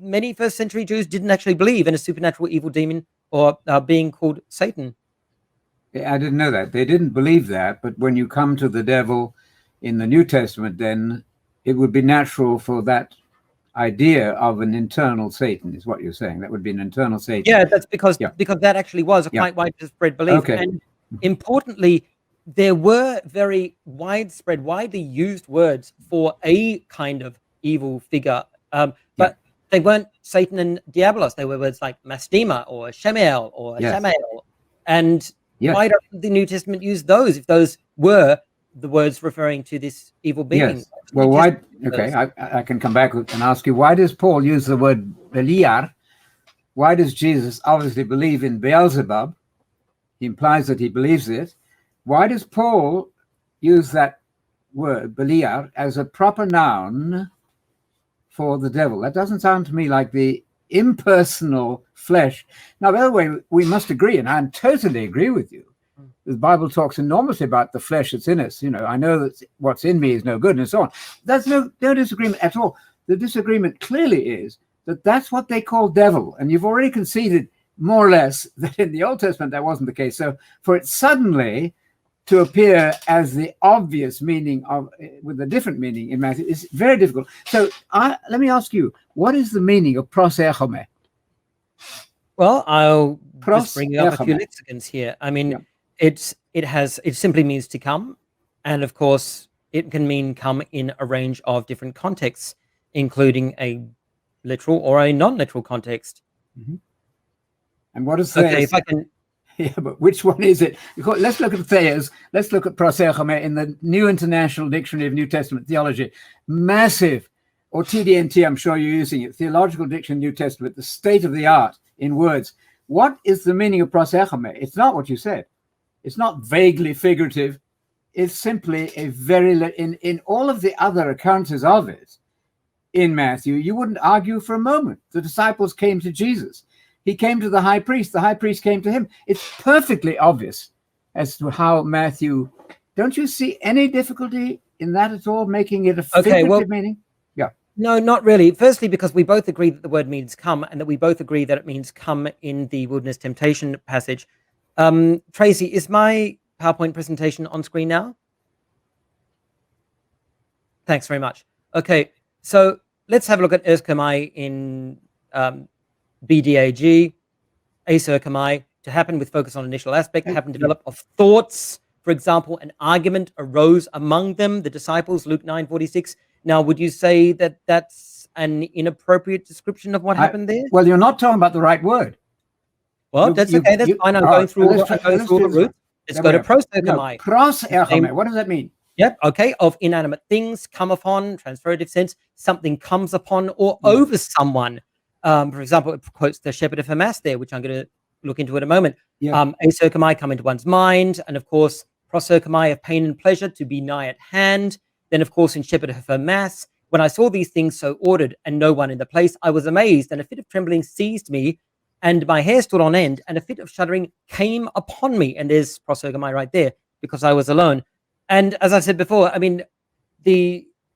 many first century Jews didn't actually believe in a supernatural evil demon or being called Satan. I didn't know that. They didn't believe that. But when you come to the devil in the New Testament, then it would be natural for that idea of an internal Satan, is what you're saying. That would be an internal Satan. Yeah, that's because that actually was a quite widespread belief. Okay. And importantly, there were very widely used words for a kind of evil figure. But they weren't Satan and Diabolos. They were words like Mastema or Shemael or Shamael. And why don't the New Testament use those if those were the words referring to this evil being? Yes. Well, why? Okay, I can come back and ask you, why does Paul use the word Beliar? Why does Jesus obviously believe in Beelzebub? He implies that he believes it. Why does Paul use that word, Beliar, as a proper noun for the devil? That doesn't sound to me like the impersonal flesh. Now, by the way, we must agree, and I totally agree with you. The Bible talks enormously about the flesh that's in us. You know, I know that what's in me is no good and so on. There's no disagreement at all. The disagreement clearly is that that's what they call devil. And you've already conceded more or less that in the Old Testament that wasn't the case. So for it suddenly to appear as the obvious meaning of, with a different meaning in Matthew, is very difficult. So let me ask you, what is the meaning of proserchome? Well, I'll just bring up a few lexicons here. I mean, it simply means to come, and of course it can mean come in a range of different contexts, including a literal or a non-literal context. Mm-hmm. And what is Thayers? Okay, if I can. Yeah, but which one is it? Let's look at Thayers. Let's look at proserchome in the New International Dictionary of New Testament Theology. Massive, or TDNT, I'm sure you're using it, Theological Dictionary of New Testament, the state of the art in words. What is the meaning of proserchome? It's not what you said. It's not vaguely figurative. It's simply a very, in all of the other accounts of it in Matthew, you wouldn't argue for a moment. The disciples came to Jesus. He came to the high priest. The high priest came to him. It's perfectly obvious as to how Matthew, don't you see any difficulty in that at all, making it a figurative meaning? Yeah. No, not really. Firstly, because we both agree that the word means come, and that we both agree that it means come in the wilderness temptation passage. Tracy, is my PowerPoint presentation on screen now? Thanks very much. Okay, so let's have a look at erskomai in BDAG, aserkomai, to happen with focus on initial aspect, to happen develop of thoughts. For example, an argument arose among them, the disciples, Luke 9:46. Now, would you say that that's an inappropriate description of what happened there? Well, you're not talking about the right word. Well, that's okay. That's fine. I'm going through all the roots. Let's go to proserkomai. Proserkomai. What does that mean? Yep. Okay. Of inanimate things, come upon, transperative sense, something comes upon or over someone. For example, it quotes the shepherd of Hamas there, which I'm going to look into in a moment. Aserkomai, come into one's mind. And of course, proserkomai, of pain and pleasure, to be nigh at hand. Then, of course, in shepherd of Hamas, when I saw these things so ordered and no one in the place, I was amazed, and a fit of trembling seized me, and my hair stood on end, and a fit of shuddering came upon me. And there's proserkomai right there, because I was alone. And as I said before, I mean,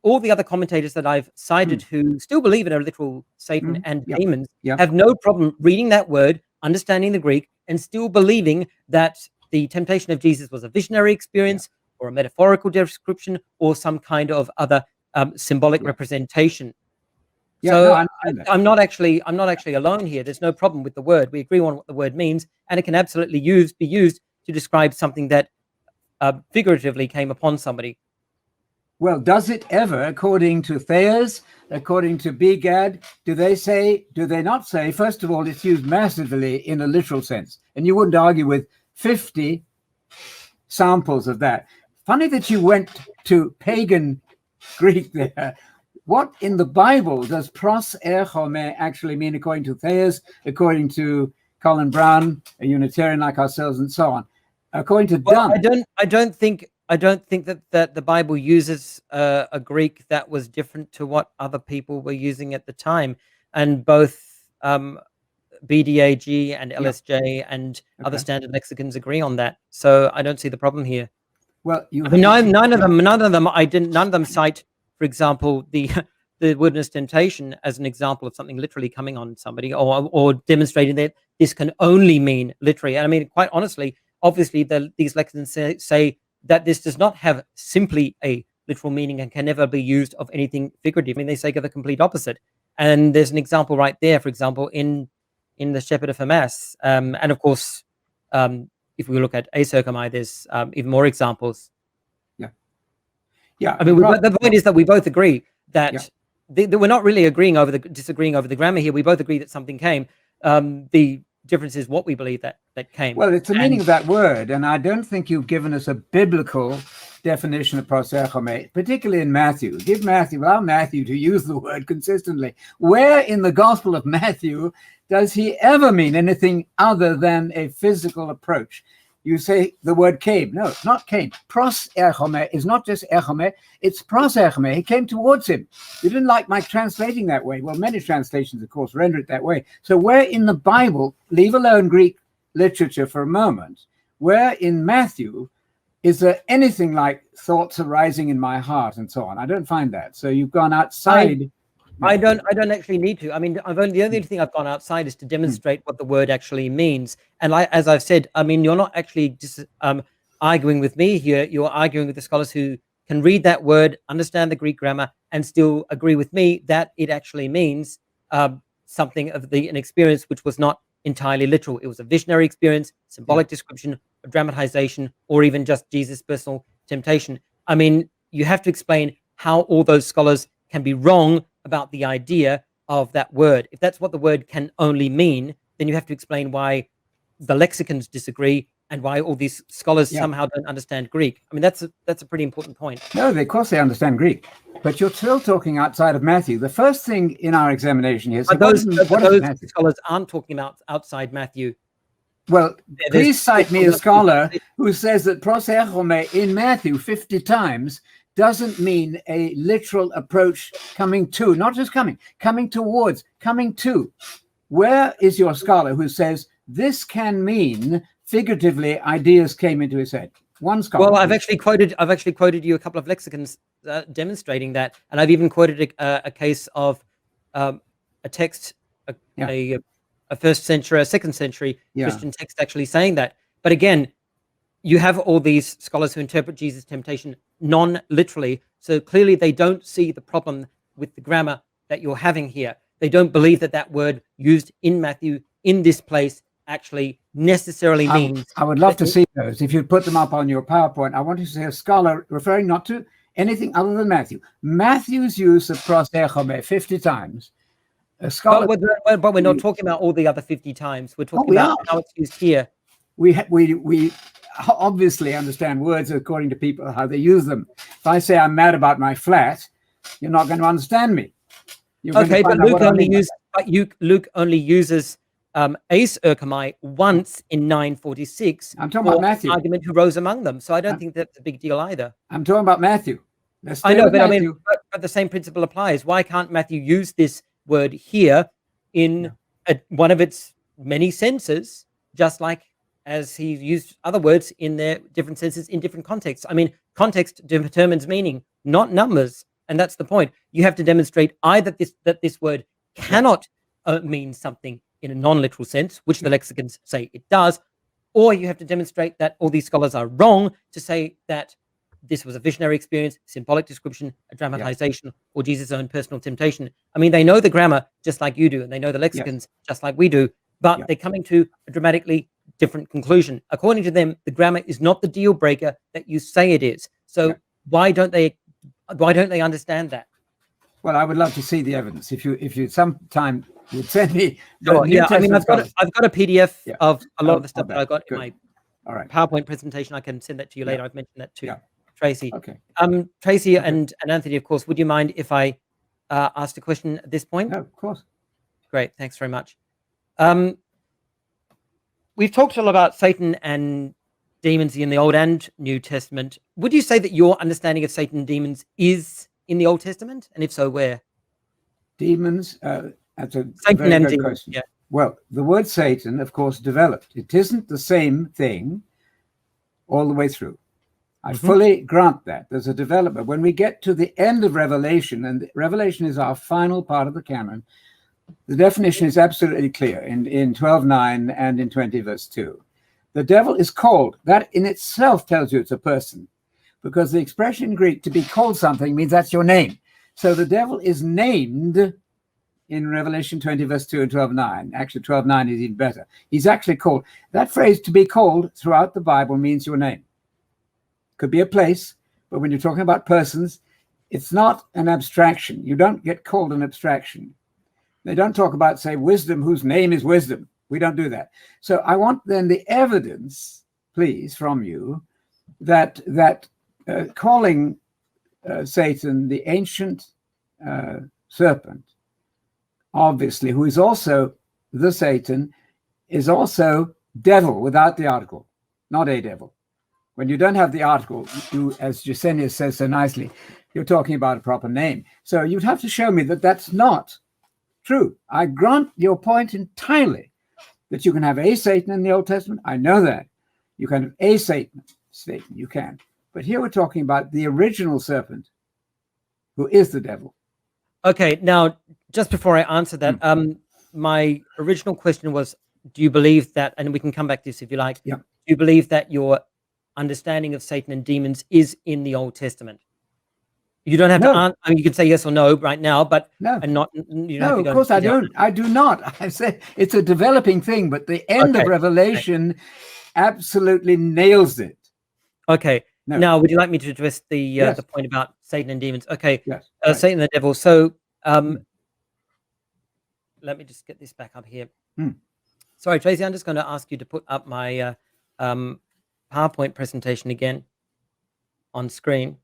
all the other commentators that I've cited who still believe in a literal Satan and demons have no problem reading that word, understanding the Greek, and still believing that the temptation of Jesus was a visionary experience or a metaphorical description or some kind of other symbolic representation. I'm not actually alone here. There's no problem with the word. We agree on what the word means, and it can absolutely be used to describe something that figuratively came upon somebody. Well, does it ever, according to Thayers, according to Begad, do they not say, first of all, it's used massively in a literal sense, and you wouldn't argue with 50 samples of that. Funny that you went to pagan Greek there. What in the Bible does proserchome actually mean, according to Thayers, according to Colin Brown, a Unitarian like ourselves, and so on? According to Dunn, I don't think that the Bible uses a Greek that was different to what other people were using at the time, and both BDAG and LSJ and other standard lexicons agree on that. So I don't see the problem here. Well, none of them cite, for example, the wilderness temptation as an example of something literally coming on somebody, or demonstrating that this can only mean literally. And I mean, quite honestly, obviously, these lexicons say that this does not have simply a literal meaning and can never be used of anything figurative. I mean, they say the complete opposite. And there's an example right there, for example, in the shepherd of Hamas. And of course, if we look at aserkomai, there's even more examples. Yeah. I mean, the point is that we both agree that we're not really disagreeing over the grammar here. We both agree that something came. The difference is what we believe that came. Well, it's the meaning of that word, and I don't think you've given us a biblical definition of prosechome, particularly in Matthew. Allow Matthew to use the word consistently. Where in the Gospel of Matthew does he ever mean anything other than a physical approach? You say the word came. No, it's not came. Prosechome is not just echome, it's prosechome. He came towards him. You didn't like my translating that way. Well, many translations, of course, render it that way. So where in the Bible, leave alone Greek literature for a moment, where in Matthew is there anything like thoughts arising in my heart and so on? I don't find that. So you've gone outside. I don't actually need to. I mean, the only thing I've gone outside is to demonstrate what the word actually means. And as I've said, I mean, you're not actually arguing with me here. You're arguing with the scholars who can read that word, understand the Greek grammar, and still agree with me that it actually means something of an experience which was not entirely literal. It was a visionary experience, symbolic description, a dramatization, or even just Jesus' personal temptation. I mean, you have to explain how all those scholars can be wrong about the idea of that word. If that's what the word can only mean, then you have to explain why the lexicons disagree and why all these scholars somehow don't understand Greek. I mean, that's a pretty important point. No, of course they understand Greek, but you're still talking outside of Matthew. The first thing in our examination here is those scholars aren't talking about outside Matthew. Well, please cite me a scholar who says that prosechome in Matthew 50 times doesn't mean a literal approach, coming to, not just coming towards, coming to. Where is your scholar who says this can mean figuratively ideas came into his head? One scholar. Well, I've actually quoted you a couple of lexicons demonstrating that, and I've even quoted a case of a text, a first century, a second century Christian text actually saying that. But again, you have all these scholars who interpret Jesus' temptation non-literally, so clearly they don't see the problem with the grammar that you're having here. They don't believe that word used in Matthew in this place actually necessarily means. I would love to see those. If you put them up on your PowerPoint, I want to see a scholar referring not to anything other than Matthew. Matthew's use of prosechome 50 times. A scholar, but we're not talking about all the other 50 times. We're talking about how it's used here. We obviously understand words according to people, how they use them. If I say I'm mad about my flat, you're not going to understand me. Okay, but Luke only uses eis erchomai once in 9:46. I'm talking about Matthew. Argument who rose among them. So I don't think that's a big deal either. I'm talking about Matthew. I know, but Matthew. I mean, but the same principle applies. Why can't Matthew use this word here in one of its many senses, just like as he used other words in their different senses in different contexts? I mean, context determines meaning, not numbers. And that's the point. You have to demonstrate either that this word cannot mean something in a non-literal sense, which the lexicons say it does, or you have to demonstrate that all these scholars are wrong to say that this was a visionary experience, symbolic description, a dramatization, or Jesus' own personal temptation. I mean, they know the grammar just like you do, and they know the lexicons just like we do, but they're coming to a dramatically different conclusion. According to them, the grammar is not the deal breaker that you say it is. So why don't they understand that? Well, I would love to see the evidence. If you sometime would send me. I mean, I've got a PDF of a lot of the stuff that I got in my PowerPoint presentation. I can send that to you later. I've mentioned that to Tracy. Okay. Tracy and Anthony, of course, would you mind if I asked a question at this point? No, of course. Great. Thanks very much. We've talked a lot about Satan and demons in the Old and New Testament. Would you say that your understanding of Satan and demons is in the Old Testament? And if so, where? Demons, that's a Satan very and good demons, question. yeah. Well, the word Satan, of course, developed. It isn't the same thing all the way through. I fully grant that. There's a development. When we get to the end of Revelation, and Revelation is our final part of the canon, the definition is absolutely clear in 12:9 and in 20 verse 2. The devil is called. That in itself tells you it's a person, because the expression in Greek to be called something means that's your name. So the devil is named in Revelation 20 verse 2 and 12:9. Actually, 12:9 is even better. He's actually called. That phrase to be called throughout the Bible means your name. Could be a place, but when you're talking about persons, it's not an abstraction. You don't get called an abstraction. They don't talk about, say, wisdom, whose name is wisdom. We don't do that. So I want then the evidence, please, from you that calling Satan the ancient serpent, obviously, who is also the Satan, is also devil without the article, not a devil. When you don't have the article, you, as Gesenius says so nicely, you're talking about a proper name. So you'd have to show me that that's not true. I grant your point entirely that you can have a Satan in the Old Testament. I know that. You can have a Satan, you can. But here we're talking about the original serpent, who is the devil. Okay, now, just before I answer that, my original question was, do you believe that, and we can come back to this if you like, Yeah. do you believe that your understanding of Satan and demons is in the Old Testament? You don't have to answer. I mean, you can say yes or no right now, but and not. You don't have to go of course I don't. I do not. I say it's a developing thing, but the end of Revelation absolutely nails it. Okay. No. Now, would you like me to address the point about Satan and demons? Okay. Yes. Satan and the devil. So, let me just get this back up here. Sorry, Tracy. I'm just going to ask you to put up my PowerPoint presentation again on screen.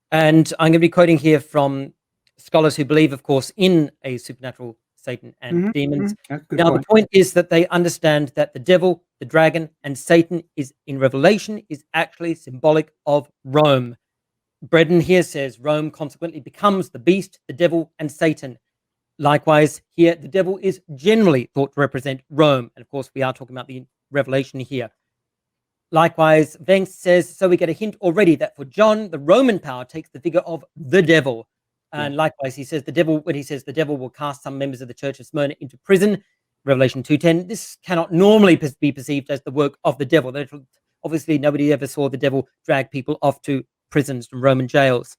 And I'm going to be quoting here from scholars who believe, of course, in a supernatural Satan and demons. Now, the point is that they understand that the devil, the dragon, and Satan is in Revelation is actually symbolic of Rome. Bredon here says Rome consequently becomes the beast, the devil, and Satan. Likewise, here the devil is generally thought to represent Rome. And of course, we are talking about the Revelation here. Likewise, Venks says, so we get a hint already that for John, the Roman power takes the figure of the devil. And likewise, he says the devil, when he says the devil will cast some members of the church of Smyrna into prison, Revelation 2:10, this cannot normally be perceived as the work of the devil. Obviously, nobody ever saw the devil drag people off to prisons from Roman jails.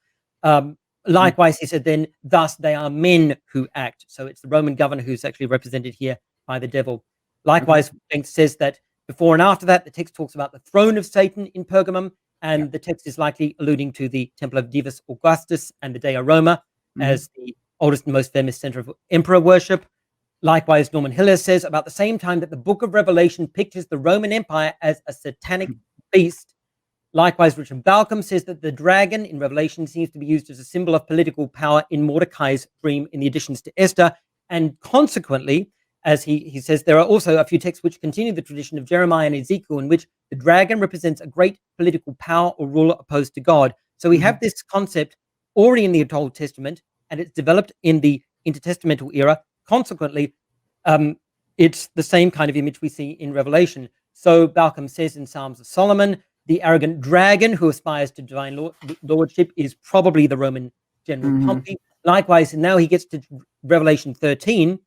Likewise, he said then, thus they are men who act. So it's the Roman governor who's actually represented here by the devil. Likewise, Venks says that before and after that, the text talks about the throne of Satan in Pergamum, and the text is likely alluding to the Temple of Divus Augustus and the Dea Roma as the oldest and most famous center of emperor worship. Likewise, Norman Hiller says about the same time that the book of Revelation pictures the Roman Empire as a satanic beast. Likewise, Richard Balcom says that the dragon in Revelation seems to be used as a symbol of political power in Mordecai's dream in the additions to Esther, and consequently, as he says, there are also a few texts which continue the tradition of Jeremiah and Ezekiel in which the dragon represents a great political power or ruler opposed to God. So we have this concept already in the Old Testament, and it's developed in the intertestamental era. Consequently, it's the same kind of image we see in Revelation. So Balcom says in Psalms of Solomon, the arrogant dragon who aspires to divine lordship is probably the Roman general Pompey. Likewise, and now he gets to Revelation 13,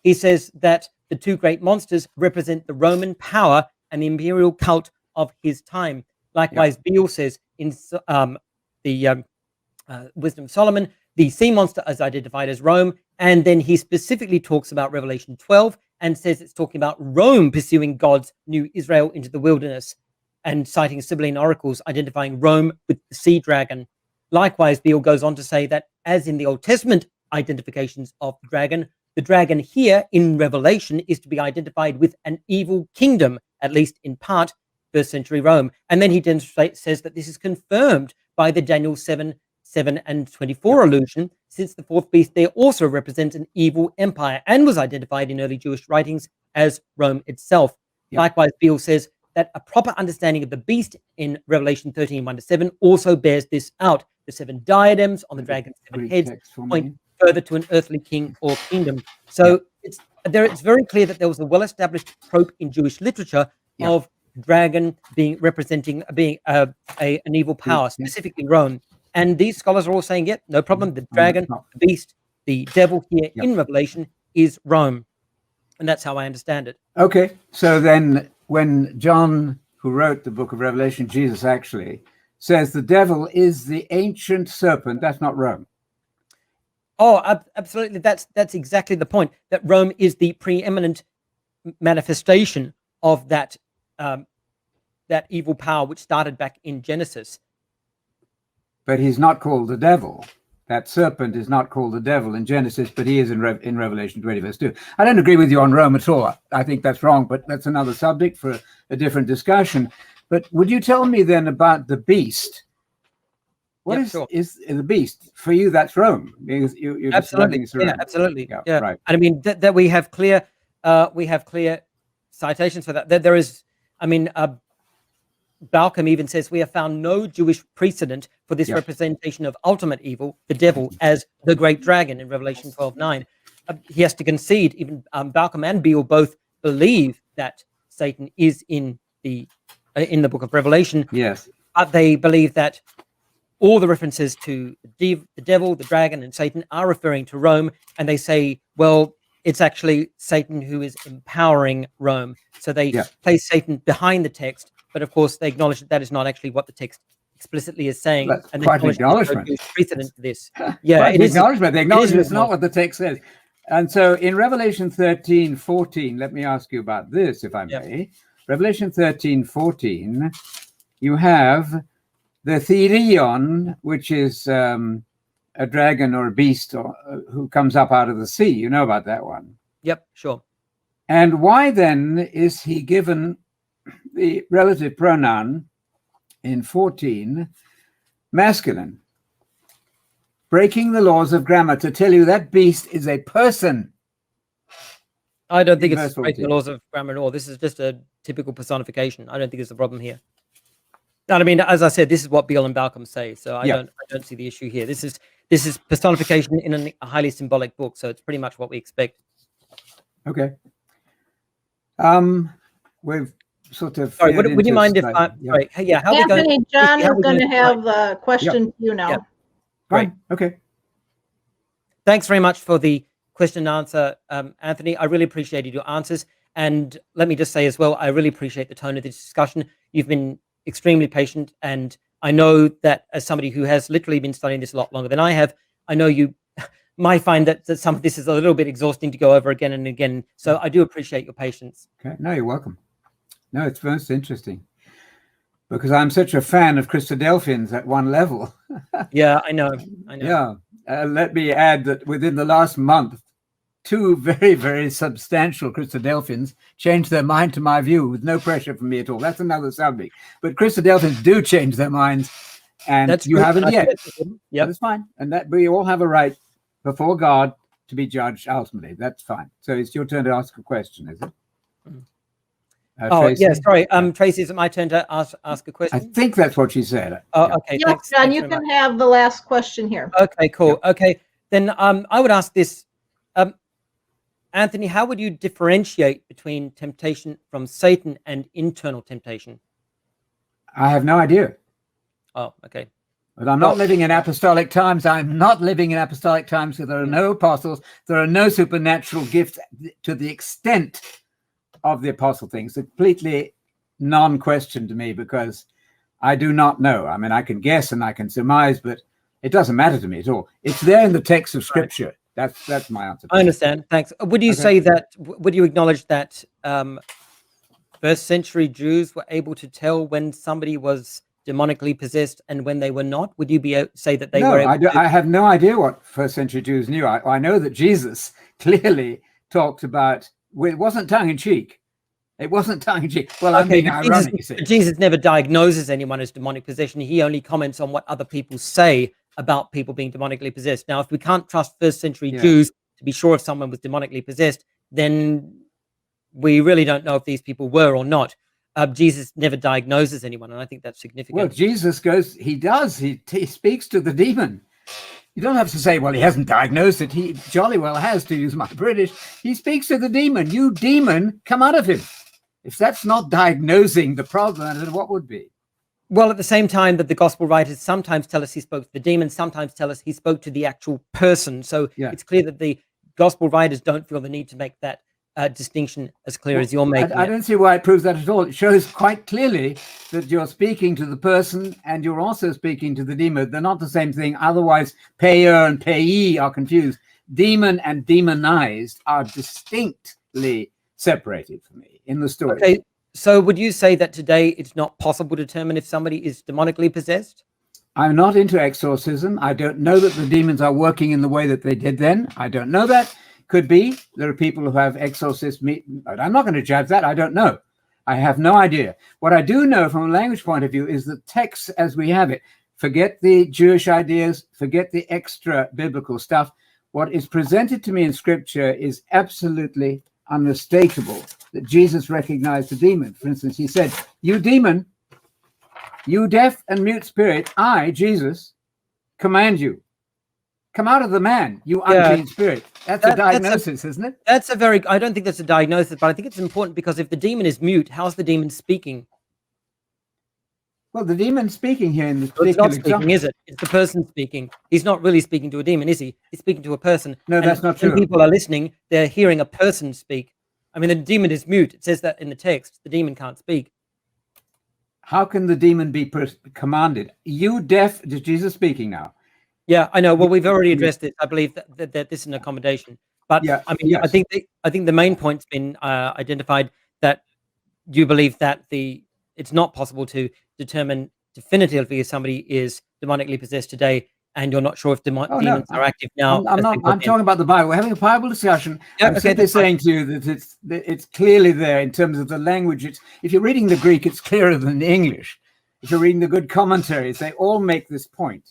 he says that the two great monsters represent the Roman power and the imperial cult of his time. Likewise, Beale says in the Wisdom of Solomon, the sea monster is identified as Rome, and then he specifically talks about Revelation 12 and says it's talking about Rome pursuing God's new Israel into the wilderness, and citing Sibylline oracles identifying Rome with the sea dragon. Likewise, Beale goes on to say that as in the Old Testament identifications of the dragon here in Revelation is to be identified with an evil kingdom, at least in part, first century Rome. And then he says that this is confirmed by the Daniel 7:7 and 24 allusion, since the fourth beast there also represents an evil empire and was identified in early Jewish writings as Rome itself. Likewise, Beale says that a proper understanding of the beast in Revelation 13:1-7 also bears this out. The seven diadems on the dragon's seven heads point further to an earthly king or kingdom. So it's very clear that there was a well-established trope in Jewish literature of dragon representing an evil power, specifically Rome. And these scholars are all saying, no problem. The dragon, the beast, the devil here in Revelation is Rome. And that's how I understand it. Okay. So then when John, who wrote the book of Revelation, Jesus actually says the devil is the ancient serpent, that's not Rome. Oh, absolutely. That's exactly the point, that Rome is the preeminent manifestation of that evil power which started back in Genesis. but he's not called the devil. That serpent is not called the devil in Genesis, but he is in Revelation 20, verse 2. I don't agree with you on Rome at all. I think that's wrong, but that's another subject for a different discussion. But would you tell me then about the beast? What is the beast? For you, that's Rome. Because you're Absolutely. Rome. Yeah, absolutely. Yeah. Right. And I mean, that we have clear citations for that. There is, I mean, Balcom even says we have found no Jewish precedent for this representation of ultimate evil, the devil, as the great dragon in Revelation 12:9. He has to concede, even Balcom and Beale both believe that Satan is in the book of Revelation. Yes. But they believe that all the references to the devil, the dragon, and Satan are referring to Rome. And they say, well, it's actually Satan who is empowering Rome. So they place Satan behind the text. But of course, they acknowledge that is not actually what the text explicitly is saying. That's and quite an acknowledgement. Precedent to this. Yeah, it is acknowledgement. They acknowledge it's not what the text says. And so in Revelation 13:14, let me ask you about this, if I may. Revelation 13:14, you have the Therion, which is a dragon or a beast who comes up out of the sea. You know about that one. Yep, sure. And why then is he given the relative pronoun in 14 masculine? Breaking the laws of grammar to tell you that beast is a person. I don't think it's breaking the laws of grammar at all. This is just a typical personification. I don't think it's a problem here. And I mean, as I said, this is what Beale and Balcom say, so I don't see the issue here. This is personification in a highly symbolic book, so it's pretty much what we expect. Okay. We've sort of. Sorry, would you mind if I? Sorry, yeah. How Anthony Jon is going to have a question to you now. Yep. Great. Okay. Thanks very much for the question and answer, Anthony. I really appreciated your answers, and let me just say as well, I really appreciate the tone of this discussion. You've been extremely patient, and I know that as somebody who has literally been studying this a lot longer than I have, I know you might find that some of this is a little bit exhausting to go over again and again. So I do appreciate your patience. Okay, no, you're welcome. No, it's most interesting because I'm such a fan of Christadelphians at one level. Yeah, I know. Yeah, let me add that within the last month, 2 very, very substantial Christadelphians changed their mind to my view with no pressure from me at all. That's another subject. But Christadelphians do change their minds, and you haven't yet. Yeah, that's fine. And that we all have a right before God to be judged ultimately. That's fine. So it's your turn to ask a question, is it? Tracy? Yes, sorry. Tracy, is it my turn to ask a question? I think that's what she said. Oh, okay. Yes, Jon, you can have the last question here. Okay, cool. Okay, then I would ask this. Anthony, how would you differentiate between temptation from Satan and internal temptation? I have no idea. Oh, okay. But I'm not living in apostolic times. I'm not living in apostolic times because there are no apostles. There are no supernatural gifts to the extent of the apostle things. Completely non-question to me because I do not know. I mean, I can guess and I can surmise, but it doesn't matter to me at all. It's there in the text of Scripture. That's my answer. I understand. Thanks. Would you say that? Would you acknowledge that first century Jews were able to tell when somebody was demonically possessed and when they were not? Would you say that they were able I have no idea what first century Jews knew. I know that Jesus clearly talked about, it wasn't tongue-in-cheek. It wasn't tongue-in-cheek. Well, I'm being ironic, you see. Jesus never diagnoses anyone as demonic possession. He only comments on what other people say about people being demonically possessed. Now, if we can't trust first century Jews to be sure if someone was demonically possessed, then we really don't know if these people were or not. Jesus never diagnoses anyone, and I think that's significant. Well, Jesus goes, he does. He speaks to the demon. You don't have to say, well, he hasn't diagnosed it. He jolly well has, to use my British. He speaks to the demon. You demon, come out of him. If that's not diagnosing the problem, then what would be? Well, at the same time that the gospel writers sometimes tell us he spoke to the demon, sometimes tell us he spoke to the actual person. So it's clear that the gospel writers don't feel the need to make that distinction as clear as you're making I don't see why it proves that at all. It shows quite clearly that you're speaking to the person and you're also speaking to the demon. They're not the same thing. Otherwise, payer and payee are confused. Demon and demonized are distinctly separated for me in the story. Okay. So would you say that today it's not possible to determine if somebody is demonically possessed? I'm not into exorcism. I don't know that the demons are working in the way that they did then. I don't know that. Could be. There are people who have exorcist but I'm not going to judge that. I don't know. I have no idea. What I do know from a language point of view is the text as we have it. Forget the Jewish ideas, forget the extra biblical stuff. What is presented to me in scripture is absolutely unmistakable that Jesus recognized the demon. For instance, he said, "You demon, you deaf and mute spirit, I, Jesus, command you. Come out of the man, you unclean spirit." That's a diagnosis, isn't it? That's a very, I don't think that's a diagnosis, but I think it's important because if the demon is mute, how's the demon speaking? Well, the demon's speaking here in this Well, it's particular not speaking, example. is it? It's the person speaking. He's not really speaking to a demon, is he? He's speaking to a person. No, that's not when true. people are listening, they're hearing a person speak. I mean, the demon is mute. It says that in the text. The demon can't speak. How can the demon be commanded? You deaf, is Jesus speaking now? Yeah, I know. Well, we've already addressed this. I believe that this is an accommodation. But Yeah, I mean, yes. I think the main point's been identified, that you believe that it's not possible to determine definitively if somebody is demonically possessed today, and you're not sure if demons are active now. I'm talking about the Bible. We're having a Bible discussion. Yeah, I'm okay, simply saying to you that it's clearly there in terms of the language. If you're reading the Greek, it's clearer than the English. If you're reading the good commentaries, they all make this point,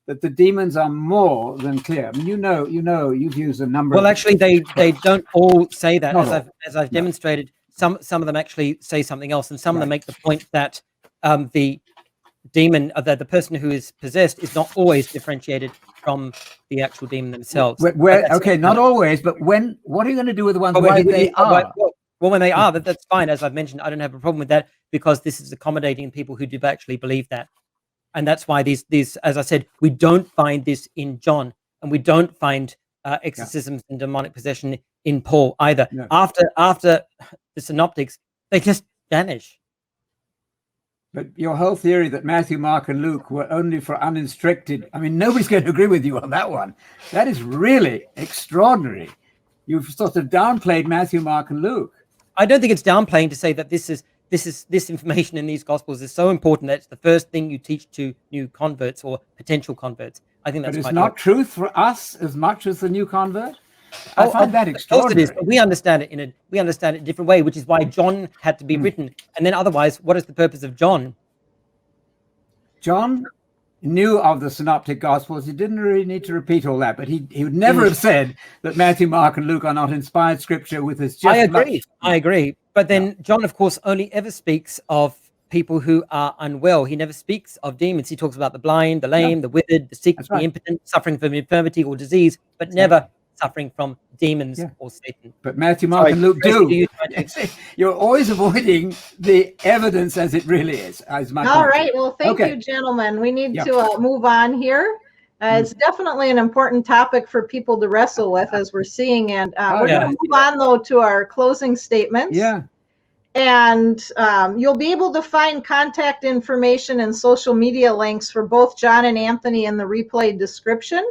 that the demons are more than clear. I mean, you've used a number. Well, actually, they don't all say that. Not As I've demonstrated, some of them actually say something else, and some of them make the point that the demon, the person who is possessed, is not always differentiated from the actual demon themselves. Okay, not always, but when? What are you going to do with the ones where they are? Well, when they are, that's fine. As I've mentioned, I don't have a problem with that, because this is accommodating people who do actually believe that. And that's why these, as I said, we don't find this in John, and we don't find exorcisms and demonic possession in Paul either. No. After the synoptics, they just vanish. But your whole theory that Matthew, Mark, and Luke were only for uninstructed, I mean, nobody's going to agree with you on that one. That is really extraordinary. You've sort of downplayed Matthew, Mark, and Luke. I don't think it's downplaying to say that this information in these gospels is so important that it's the first thing you teach to new converts or potential converts. I think that's. But it's not truth for us as much as the new convert. I find that extraordinary. Of course it is, but we understand it in a different way, which is why John had to be written. And then otherwise, what is the purpose of John? John knew of the synoptic gospels. He didn't really need to repeat all that, but he would never have said that Matthew, Mark, and Luke are not inspired scripture with his just. I agree. But then John, of course, only ever speaks of people who are unwell. He never speaks of demons. He talks about the blind, the lame, the withered, the sick, the impotent, suffering from infirmity or disease, but never suffering from demons or Satan. But Matthew, Mark, and Luke do. You're always avoiding the evidence as it really is. All right. Well, thank you, gentlemen. We need to move on here. It's definitely an important topic for people to wrestle with, as we're seeing. And we're going to move on, though, to our closing statements. Yeah. And you'll be able to find contact information and social media links for both Jon and Anthony in the replay description.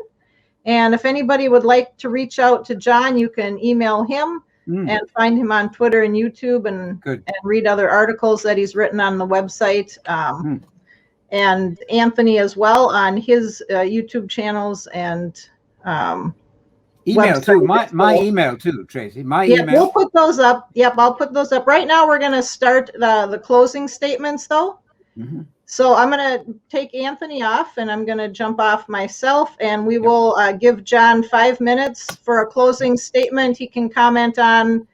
And if anybody would like to reach out to Jon, you can email him and find him on Twitter and YouTube and read other articles that he's written on the website. And Anthony as well on his YouTube channels and email too. My email too, Tracy. My email. We'll put those up. Yep, I'll put those up. Right now we're going to start the closing statements, though. So I'm going to take Anthony off, and I'm going to jump off myself, and we will give Jon 5 minutes for a closing statement. He can comment on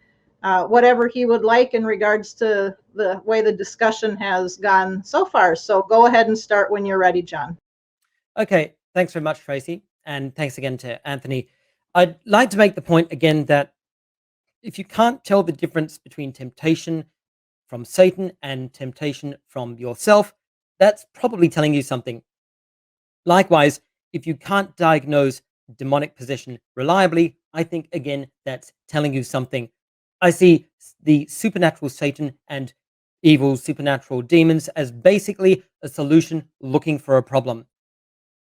whatever he would like in regards to the way the discussion has gone so far. So go ahead and start when you're ready, Jon. Okay, thanks very much, Tracy, and thanks again to Anthony. I'd like to make the point again that if you can't tell the difference between temptation from Satan and temptation from yourself, that's probably telling you something. Likewise, if you can't diagnose demonic possession reliably, I think, again, that's telling you something. I see the supernatural Satan and evil supernatural demons as basically a solution looking for a problem.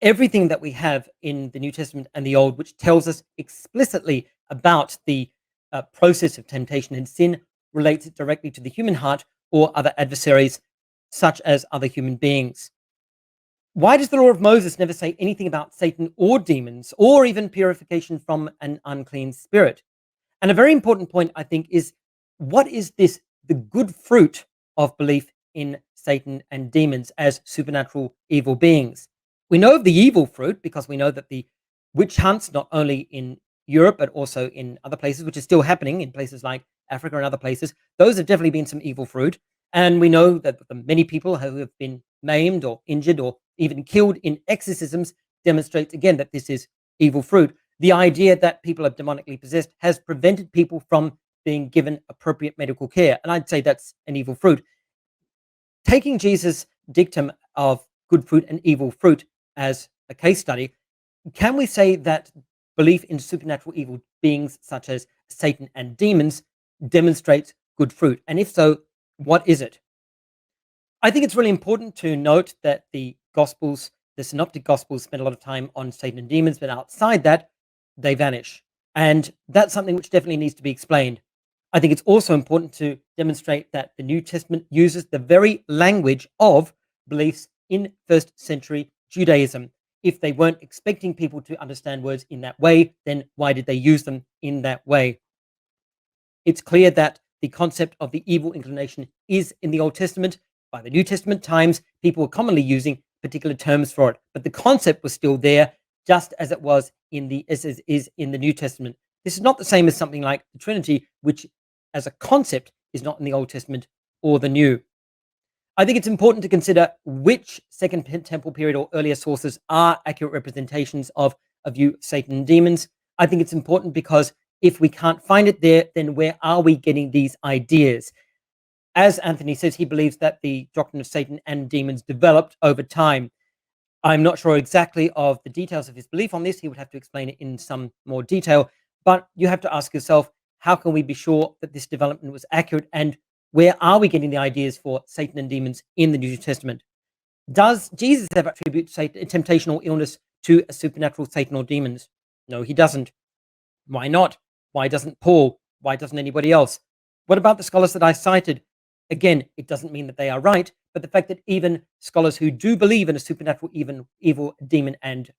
Everything that we have in the New Testament and the Old, which tells us explicitly about the process of temptation and sin, relates directly to the human heart or other adversaries, such as other human beings. Why does the law of Moses never say anything about Satan or demons, or even purification from an unclean spirit? And a very important point, I think, is what is this, the good fruit of belief in Satan and demons as supernatural evil beings? We know of the evil fruit because we know that the witch hunts, not only in Europe, but also in other places, which is still happening in places like Africa and other places, those have definitely been some evil fruit. And we know that the many people who have been maimed or injured or even killed in exorcisms demonstrates again that this is evil fruit. The idea that people are demonically possessed has prevented people from being given appropriate medical care. And I'd say that's an evil fruit. Taking Jesus' dictum of good fruit and evil fruit as a case study, can we say that belief in supernatural evil beings such as Satan and demons demonstrates good fruit? And if so, what is it? I think it's really important to note that the Gospels, the Synoptic Gospels, spend a lot of time on Satan and demons, but outside that, they vanish. And that's something which definitely needs to be explained. I think it's also important to demonstrate that the New Testament uses the very language of beliefs in first century Judaism. If they weren't expecting people to understand words in that way, then why did they use them in that way? It's clear that the concept of the evil inclination is in the Old Testament. By the New Testament times, people were commonly using particular terms for it, but the concept was still there, just as it was in the New Testament. This is not the same as something like the Trinity, which as a concept is not in the Old Testament or the New. I think it's important to consider which Second Temple period or earlier sources are accurate representations of a view of Satan and demons. I think it's important because if we can't find it there, then where are we getting these ideas? As Anthony says, he believes that the doctrine of Satan and demons developed over time. I'm not sure exactly of the details of his belief on this. He would have to explain it in some more detail. But you have to ask yourself, how can we be sure that this development was accurate? And where are we getting the ideas for Satan and demons in the New Testament? Does Jesus ever attribute temptation or illness to a supernatural Satan or demons? No, he doesn't. Why not? Why doesn't Paul? Why doesn't anybody else? What about the scholars that I cited? Again, it doesn't mean that they are right, but the fact that even scholars who do believe in a supernatural, even evil demon and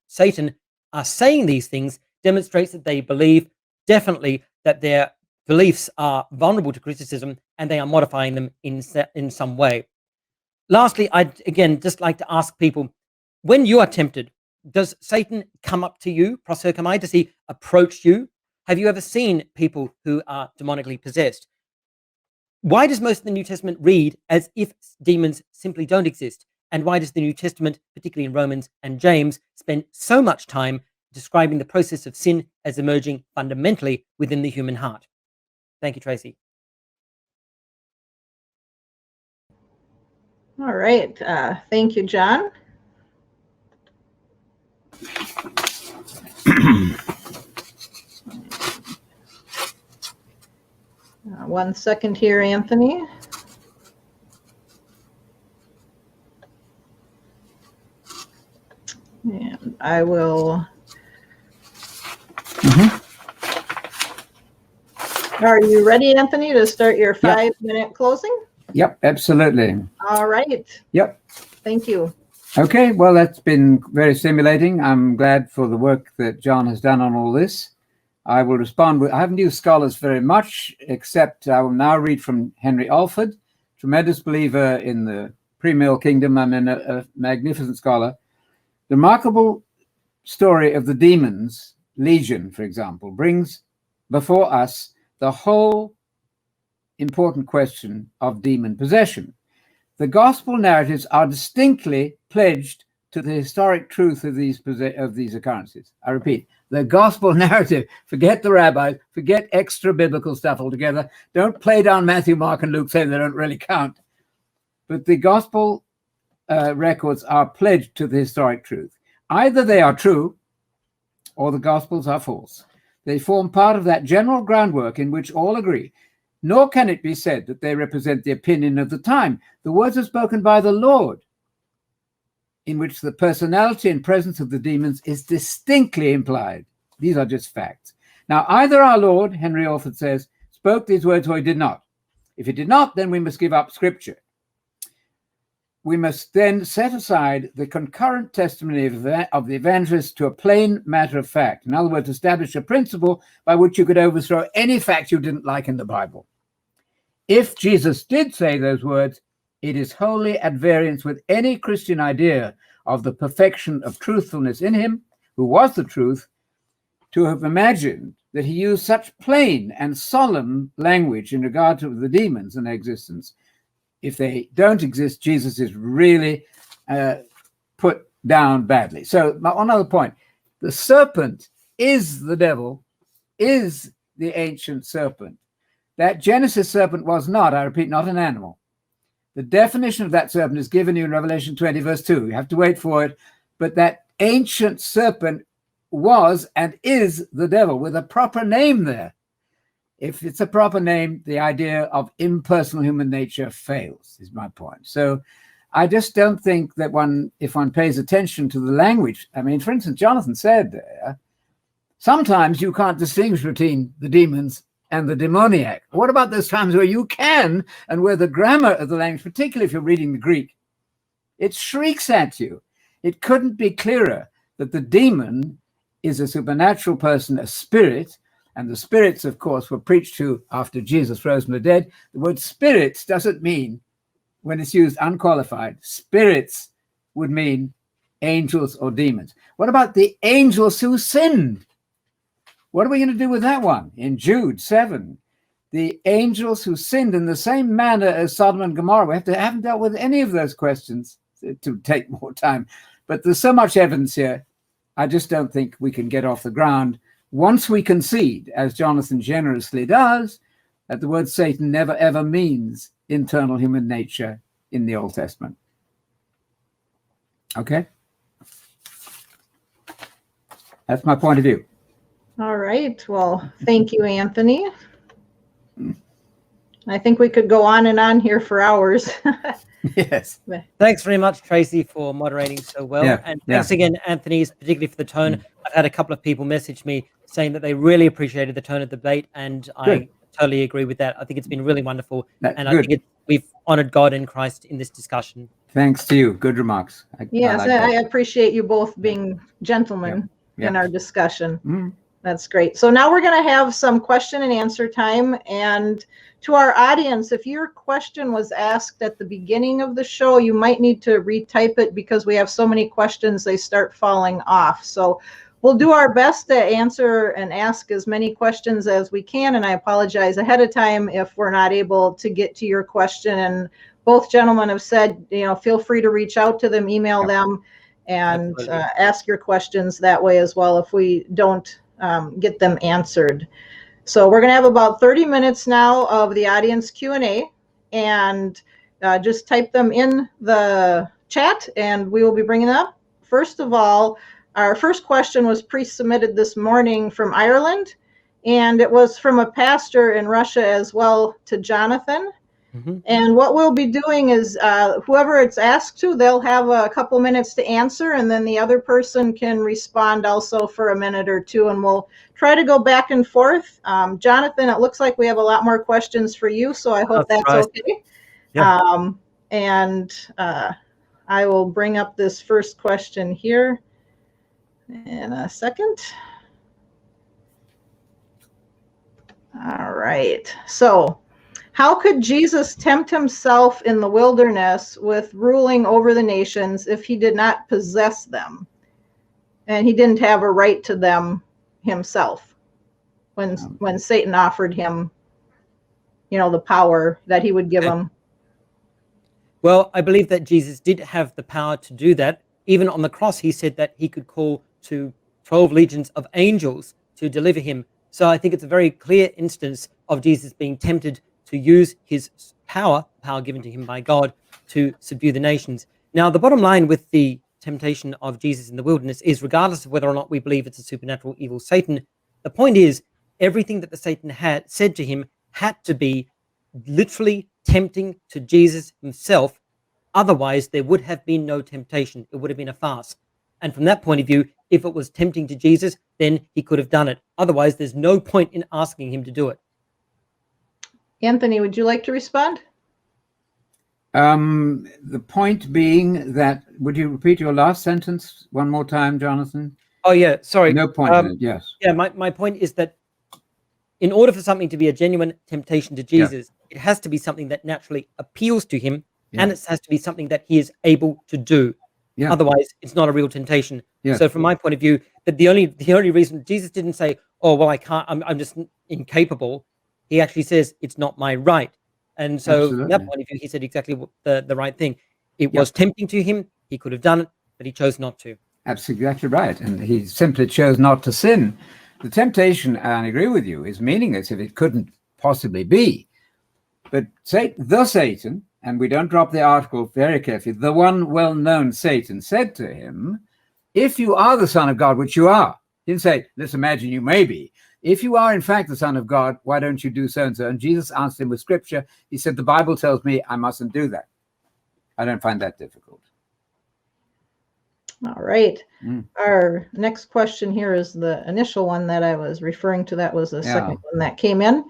Satan are saying these things demonstrates that they believe definitely that their beliefs are vulnerable to criticism and they are modifying them in some way. Lastly, I'd again just like to ask people, when you are tempted, does Satan come up to you, proserchomai? Does he approach you? Have you ever seen people who are demonically possessed? Why does most of the New Testament read as if demons simply don't exist? And why does the New Testament, particularly in Romans and James, spend so much time describing the process of sin as emerging fundamentally within the human heart? Thank you, Tracy. All right. Thank you, Jon. One second here, Anthony. And I will. Are you ready, Anthony, to start your 5-minute closing? Yep, absolutely. All right. Yep. Thank you. Okay, well, that's been very stimulating. I'm glad for the work that Jon has done on all this. I will respond with, I haven't used scholars very much, except I will now read from Henry Alford, tremendous believer in the pre-mill kingdom. I mean, a magnificent scholar. The remarkable story of the demons, Legion, for example, brings before us the whole important question of demon possession. The gospel narratives are distinctly pledged to the historic truth of these occurrences. I repeat, the gospel narrative. Forget the rabbis, forget extra biblical stuff altogether. Don't play down Matthew, Mark, and Luke saying they don't really count. But the gospel records are pledged to the historic truth. Either they are true or the gospels are false. They form part of that general groundwork in which all agree. Nor can it be said that they represent the opinion of the time. The words are spoken by the Lord, in which the personality and presence of the demons is distinctly implied. These are just facts. Now, either our Lord, Henry Alford says, spoke these words or he did not. If he did not, then we must give up Scripture. we must then set aside the concurrent testimony of the evangelist to a plain matter of fact. In other words, establish a principle by which you could overthrow any fact you didn't like in the Bible. If Jesus did say those words, it is wholly at variance with any Christian idea of the perfection of truthfulness in him, who was the truth, to have imagined that he used such plain and solemn language in regard to the demons and their existence. If they don't exist, Jesus is really put down badly. So one other point, the serpent is the devil, is the ancient serpent. That Genesis serpent was not, I repeat, not an animal. The definition of that serpent is given you in Revelation 20, verse 2. You have to wait for it. But that ancient serpent was and is the devil, with a proper name there. If it's a proper name, the idea of impersonal human nature fails, is my point. So I just don't think that if one pays attention to the language, I mean, for instance, Jonathan said there, sometimes you can't distinguish between the demons and the demoniac. What about those times where you can, and where the grammar of the language, particularly if you're reading the Greek, it shrieks at you. It couldn't be clearer that the demon is a supernatural person, a spirit, and the spirits, of course, were preached to after Jesus rose from the dead. The word spirits doesn't mean, when it's used unqualified, spirits would mean angels or demons. What about the angels who sinned? What are we going to do with that one? In Jude 7, the angels who sinned in the same manner as Sodom and Gomorrah. We haven't dealt with any of those questions to take more time. But there's so much evidence here, I just don't think we can get off the ground once we concede, as Jonathan generously does, that the word Satan never ever means internal human nature in the Old Testament. Okay? That's my point of view. All right. Well, thank you, Anthony. I think we could go on and on here for hours. Yes. Thanks very much, Tracy, for moderating so well. Yeah, And thanks again, Anthony, particularly for the tone. I've had a couple of people message me saying that they really appreciated the tone of the debate, and I totally agree with that. I think it's been really wonderful. That's and good. I think we've honored God and Christ in this discussion. Thanks to you. Good remarks. Yes, like I appreciate you both being gentlemen in our discussion. That's great. So now we're going to have some question and answer time. And to our audience, if your question was asked at the beginning of the show, you might need to retype it because we have so many questions, they start falling off. So we'll do our best to answer and ask as many questions as we can. And I apologize ahead of time if we're not able to get to your question. And both gentlemen have said, feel free to reach out to them, email them, and ask your questions that way as well if we don't get them answered. So we're going to have about 30 minutes now of the audience Q&A, and just type them in the chat and we will be bringing them up. First of all, our first question was pre-submitted this morning from Ireland, and it was from a pastor in Russia as well to Jonathan. And what we'll be doing is whoever it's asked to, they'll have a couple minutes to answer, and then the other person can respond also for a minute or two, and we'll try to go back and forth. Jonathan, it looks like we have a lot more questions for you, so I hope that's okay. Yeah. And I will bring up this first question here in a second. All right. So, how could Jesus tempt himself in the wilderness with ruling over the nations if he did not possess them? And he didn't have a right to them himself when Satan offered him, the power that he would give him. Well, I believe that Jesus did have the power to do that. Even on the cross, he said that he could call to 12 legions of angels to deliver him. So I think it's a very clear instance of Jesus being tempted to use his power given to him by God, to subdue the nations. Now, the bottom line with the temptation of Jesus in the wilderness is, regardless of whether or not we believe it's a supernatural evil Satan, the point is everything that the Satan had said to him had to be literally tempting to Jesus himself. Otherwise, there would have been no temptation. It would have been a farce. And from that point of view, if it was tempting to Jesus, then he could have done it. Otherwise, there's no point in asking him to do it. Anthony, would you like to respond? The point being that, would you repeat your last sentence one more time, Jonathan? Oh, yeah, sorry. No point in it, yes. Yeah, my point is that in order for something to be a genuine temptation to Jesus, it has to be something that naturally appeals to him, and it has to be something that he is able to do. Yeah. Otherwise, it's not a real temptation. Yes. So from my point of view, that the only reason Jesus didn't say, "Oh, well, I can't, I'm just incapable," he actually says, "It's not my right." And so from that point of view, he said exactly the right thing. It was tempting to him. He could have done it, but he chose not to. That's exactly right. And he simply chose not to sin. The temptation, and I agree with you, is meaningless if it couldn't possibly be. But the Satan, and we don't drop the article very carefully, the one well-known Satan said to him, if you are the Son of God, which you are, he didn't say, let's imagine you may be. If you are in fact the Son of God, why don't you do so-and-so? And Jesus answered him with scripture. He said, the Bible tells me I mustn't do that. I don't find that difficult. All right. Our next question here is the initial one that I was referring to. That was the second one that came in.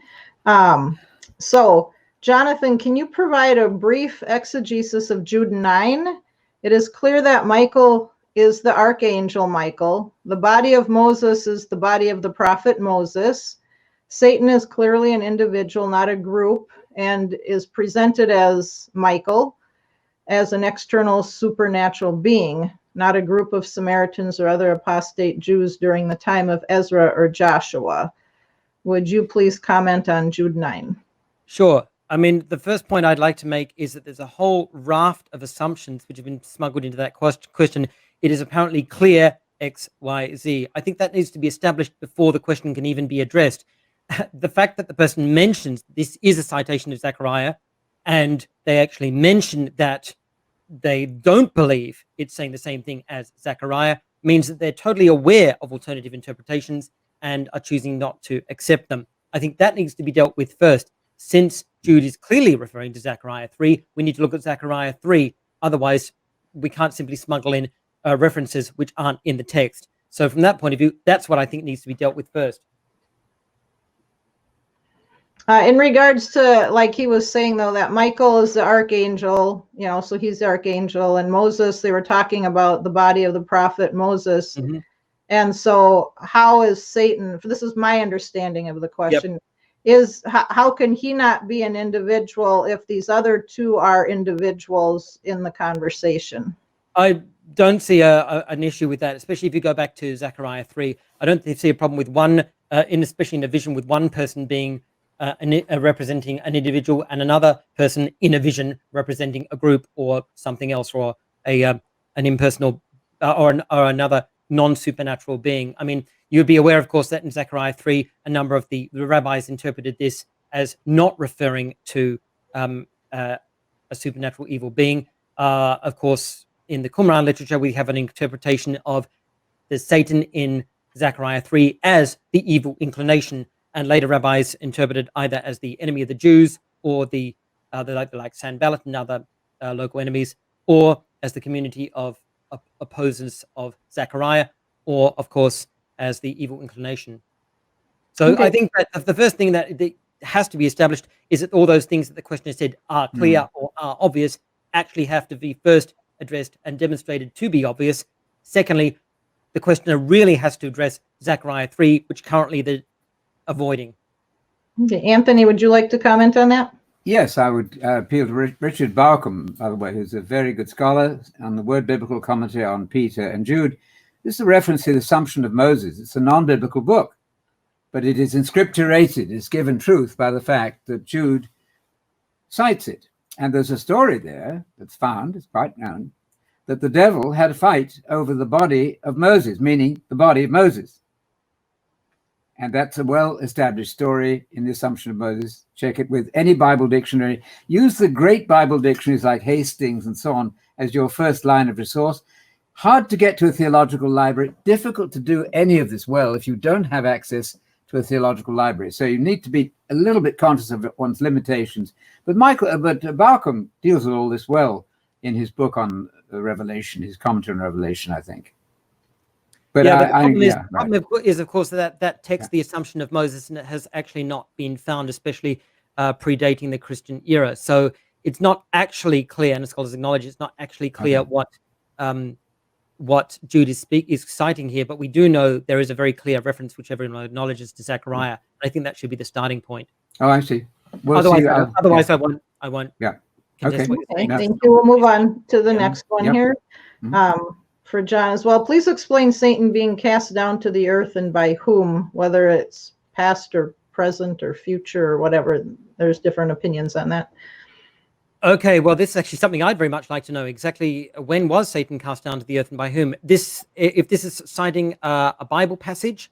So, Jonathan, can you provide a brief exegesis of Jude 9? It is clear that Michael is the archangel Michael. The body of Moses is the body of the prophet Moses. Satan is clearly an individual, not a group, and is presented as Michael, as an external supernatural being, not a group of Samaritans or other apostate Jews during the time of Ezra or Joshua. Would you please comment on Jude 9? Sure. I mean, the first point I'd like to make is that there's a whole raft of assumptions which have been smuggled into that question. It is apparently clear X, Y, Z. I think that needs to be established before the question can even be addressed. The fact that the person mentions this is a citation of Zechariah, and they actually mention that they don't believe it's saying the same thing as Zechariah means that they're totally aware of alternative interpretations and are choosing not to accept them. I think that needs to be dealt with first. Since Jude is clearly referring to Zechariah 3, we need to look at Zechariah 3. Otherwise, we can't simply smuggle in references which aren't in the text. So from that point of view, that's what I think needs to be dealt with first. In regards to, like he was saying, though, that Michael is the archangel, so he's the archangel, and Moses, they were talking about the body of the prophet Moses. Mm-hmm. And so how is Satan, this is my understanding of the question, is how can he not be an individual if these other two are individuals in the conversation? I don't see an issue with that, especially if you go back to Zechariah 3. I don't see a problem with one, especially in a vision, with one person being representing an individual and another person in a vision representing a group or something else, or an impersonal or another non-supernatural being. I mean, you'd be aware, of course, that in Zechariah 3, a number of the rabbis interpreted this as not referring to a supernatural evil being. Of course, in the Qumran literature, we have an interpretation of the Satan in Zechariah 3 as the evil inclination, and later rabbis interpreted either as the enemy of the Jews, or the like Sanballat and other local enemies, or as the community of opposers of Zechariah, or of course as the evil inclination. So I think that the first thing that has to be established is that all those things that the questioner said are clear or are obvious actually have to be first addressed and demonstrated to be obvious. Secondly, the questioner really has to address Zechariah 3, which currently they're avoiding. Okay, Anthony, would you like to comment on that? Yes, I would appeal to Richard Barkham, by the way, who's a very good scholar on the Word Biblical Commentary on Peter and Jude. This is a reference to the Assumption of Moses. It's a non-biblical book, but it is inscripturated. It's given truth by the fact that Jude cites it. And there's a story there that's found, it's quite known, that the devil had a fight over the body of Moses, meaning the body of Moses. And that's a well-established story in the Assumption of Moses. Check it with any Bible dictionary. Use the great Bible dictionaries like Hastings and so on as your first line of resource. Hard to get to a theological library. Difficult to do any of this well if you don't have access to a theological library. So you need to be a little bit conscious of one's limitations. But Barkham deals with all this well in his book on Revelation, his commentary on Revelation, I think. But the problem is, of course, that text, the Assumption of Moses, and it has actually not been found, especially predating the Christian era. So it's not actually clear, and the scholars acknowledge it's not actually clear what Jude is citing here, but we do know there is a very clear reference, which everyone acknowledges, to Zechariah. I think that should be the starting point. Oh, I see. We'll otherwise, see, I won't. Yeah. Okay, thank you. We'll move on to the next one here. Mm-hmm. For Jon as well. Please explain Satan being cast down to the earth and by whom, whether it's past or present or future or whatever. There's different opinions on that. Okay, well, this is actually something I'd very much like to know. Exactly when was Satan cast down to the earth and by whom? If this is citing a Bible passage,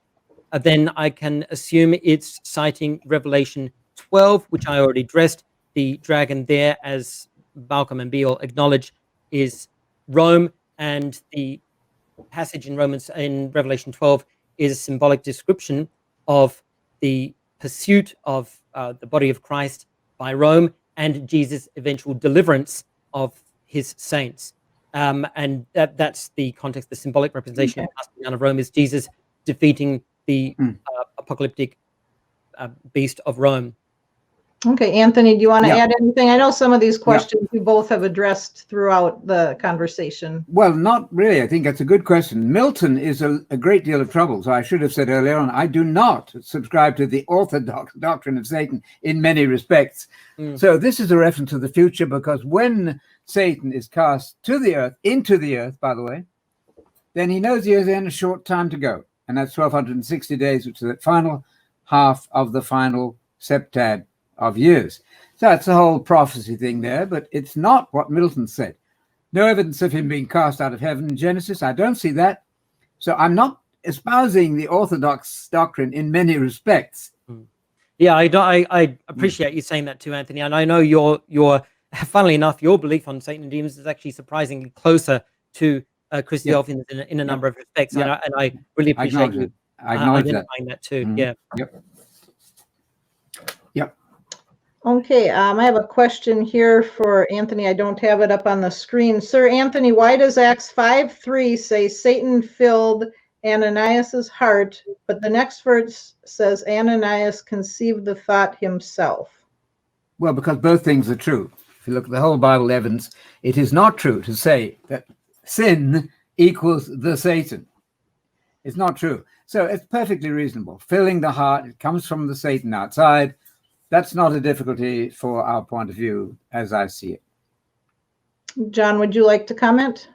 then I can assume it's citing Revelation 12, which I already addressed. The dragon there, as Malcolm and Beale acknowledge, is Rome, and the passage in Revelation 12 is a symbolic description of the pursuit of the body of Christ by Rome and Jesus' eventual deliverance of his saints. And that's the context. The symbolic representation of casting down of Rome is Jesus defeating the apocalyptic beast of Rome. Okay, Anthony, do you want to add anything? I know some of these questions we both have addressed throughout the conversation. Well, not really. I think that's a good question. Milton is a great deal of trouble. So I should have said earlier on, I do not subscribe to the orthodox doctrine of Satan in many respects. So this is a reference to the future, because when Satan is cast to the earth, into the earth, by the way, then he knows he has in a short time to go. And that's 1260 days, which is the final half of the final septad of years. So it's the whole prophecy thing there, but it's not what Milton said. No evidence of him being cast out of heaven in Genesis. I don't see that. So I'm not espousing the orthodox doctrine in many respects. Yeah, I appreciate you saying that too, Anthony. And I know your funnily enough, your belief on Satan and demons is actually surprisingly closer to Christopher's in a number of respects. And I really appreciate you identifying that too. Yep. Okay, I have a question here for Anthony. I don't have it up on the screen. Sir Anthony, why does Acts 5:3 say Satan filled Ananias's heart, but the next verse says Ananias conceived the thought himself? Well, because both things are true. If you look at the whole Bible evidence, it is not true to say that sin equals the Satan. It's not true. So it's perfectly reasonable. Filling the heart, it comes from the Satan outside. That's not a difficulty for our point of view, as I see it. Jon, would you like to comment?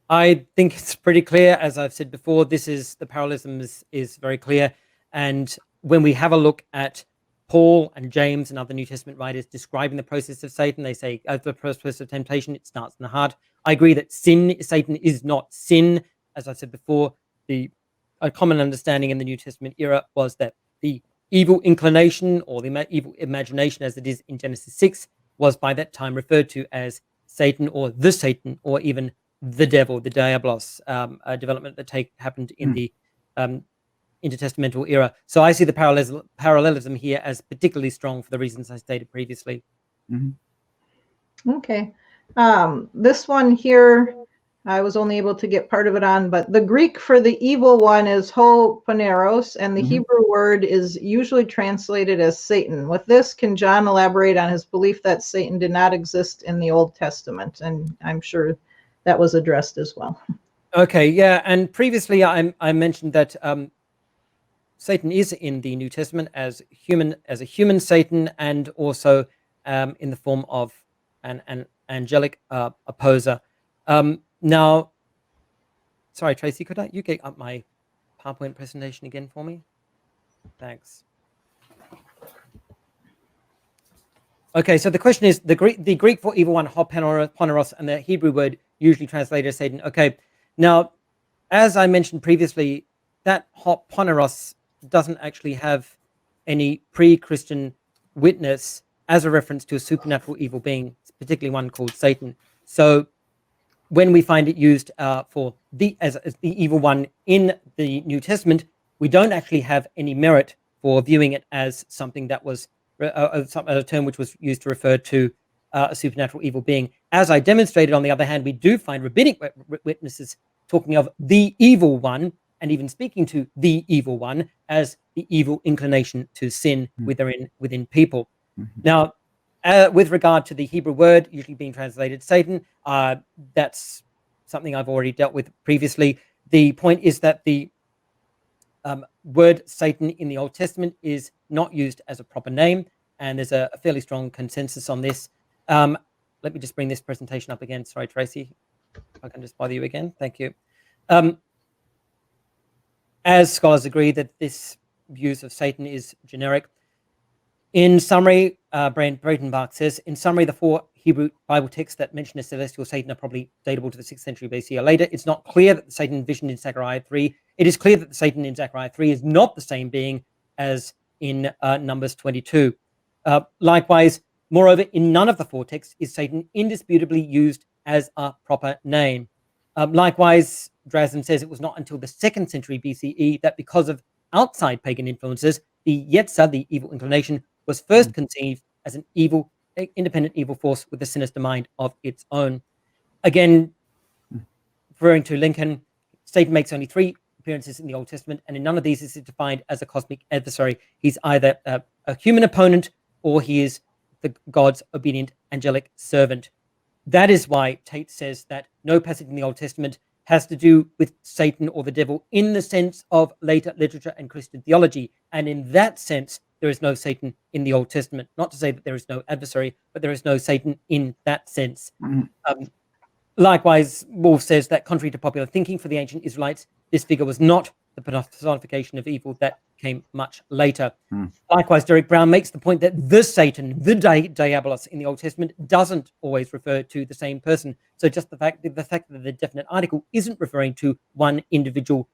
I think it's pretty clear. As I've said before, the parallelism is very clear. And when we have a look at Paul and James and other New Testament writers describing the process of Satan, they say the process of temptation, it starts in the heart. I agree that Satan is not sin. As I said before, a common understanding in the New Testament era was that the evil inclination, or the evil imagination as it is in Genesis 6, was by that time referred to as Satan, or the Satan, or even the devil, the diabolos, a development that happened in the intertestamental era. So I see the parallelism here as particularly strong for the reasons I stated previously. Okay. This one here, I was only able to get part of it on, but the Greek for the evil one is ho paneros, and the Hebrew word is usually translated as Satan. With this, can Jon elaborate on his belief that Satan did not exist in the Old Testament? And I'm sure that was addressed as well. Okay, yeah, and previously I mentioned that Satan is in the New Testament as a human Satan, and also in the form of an angelic opposer. Now, sorry, Tracy, could you get up my PowerPoint presentation again for me? Thanks. Okay, so the question is the Greek for evil one, poneros, and the Hebrew word usually translated as Satan. Okay, now, as I mentioned previously, that poneros doesn't actually have any pre-Christian witness as a reference to a supernatural evil being, particularly one called Satan. So when we find it used as the evil one in the New Testament, we don't actually have any merit for viewing it as something that was a term which was used to refer to a supernatural evil being. As I demonstrated, on the other hand, we do find rabbinic witnesses talking of the evil one, and even speaking to the evil one as the evil inclination to sin within people. Now, With regard to the Hebrew word usually being translated Satan, that's something I've already dealt with previously. The point is that the word Satan in the Old Testament is not used as a proper name, and there's a fairly strong consensus on this. Let me just bring this presentation up again. Sorry, Tracy, if I can just bother you again. Thank you. As scholars agree that this use of Satan is generic. In summary, Breitenbach says, in summary, the 4 Hebrew Bible texts that mention a celestial Satan are probably datable to the 6th century BC or later. It's not clear that the Satan envisioned in Zechariah 3. It is clear that the Satan in Zechariah 3 is not the same being as in Numbers 22. Likewise, moreover, in none of the 4 texts is Satan indisputably used as a proper name. Likewise, Dresden says it was not until the 2nd century BCE that because of outside pagan influences, the Yetzer, the evil inclination, was first conceived as an evil, independent evil force with a sinister mind of its own. Again, referring to Lincoln, Satan makes only 3 appearances in the Old Testament, and in none of these is it defined as a cosmic adversary. He's either a human opponent or he is the God's obedient angelic servant. That is why Tate says that no passage in the Old Testament has to do with Satan or the devil in the sense of later literature and Christian theology. And in that sense, there is no Satan in the Old Testament. Not to say that there is no adversary, but there is no Satan in that sense. Likewise, Wolf says that contrary to popular thinking for the ancient Israelites, this figure was not the personification of evil that came much later. Likewise, Derek Brown makes the point that the Satan, the Diabolos in the Old Testament doesn't always refer to the same person. So just the fact that the definite article isn't referring to one individual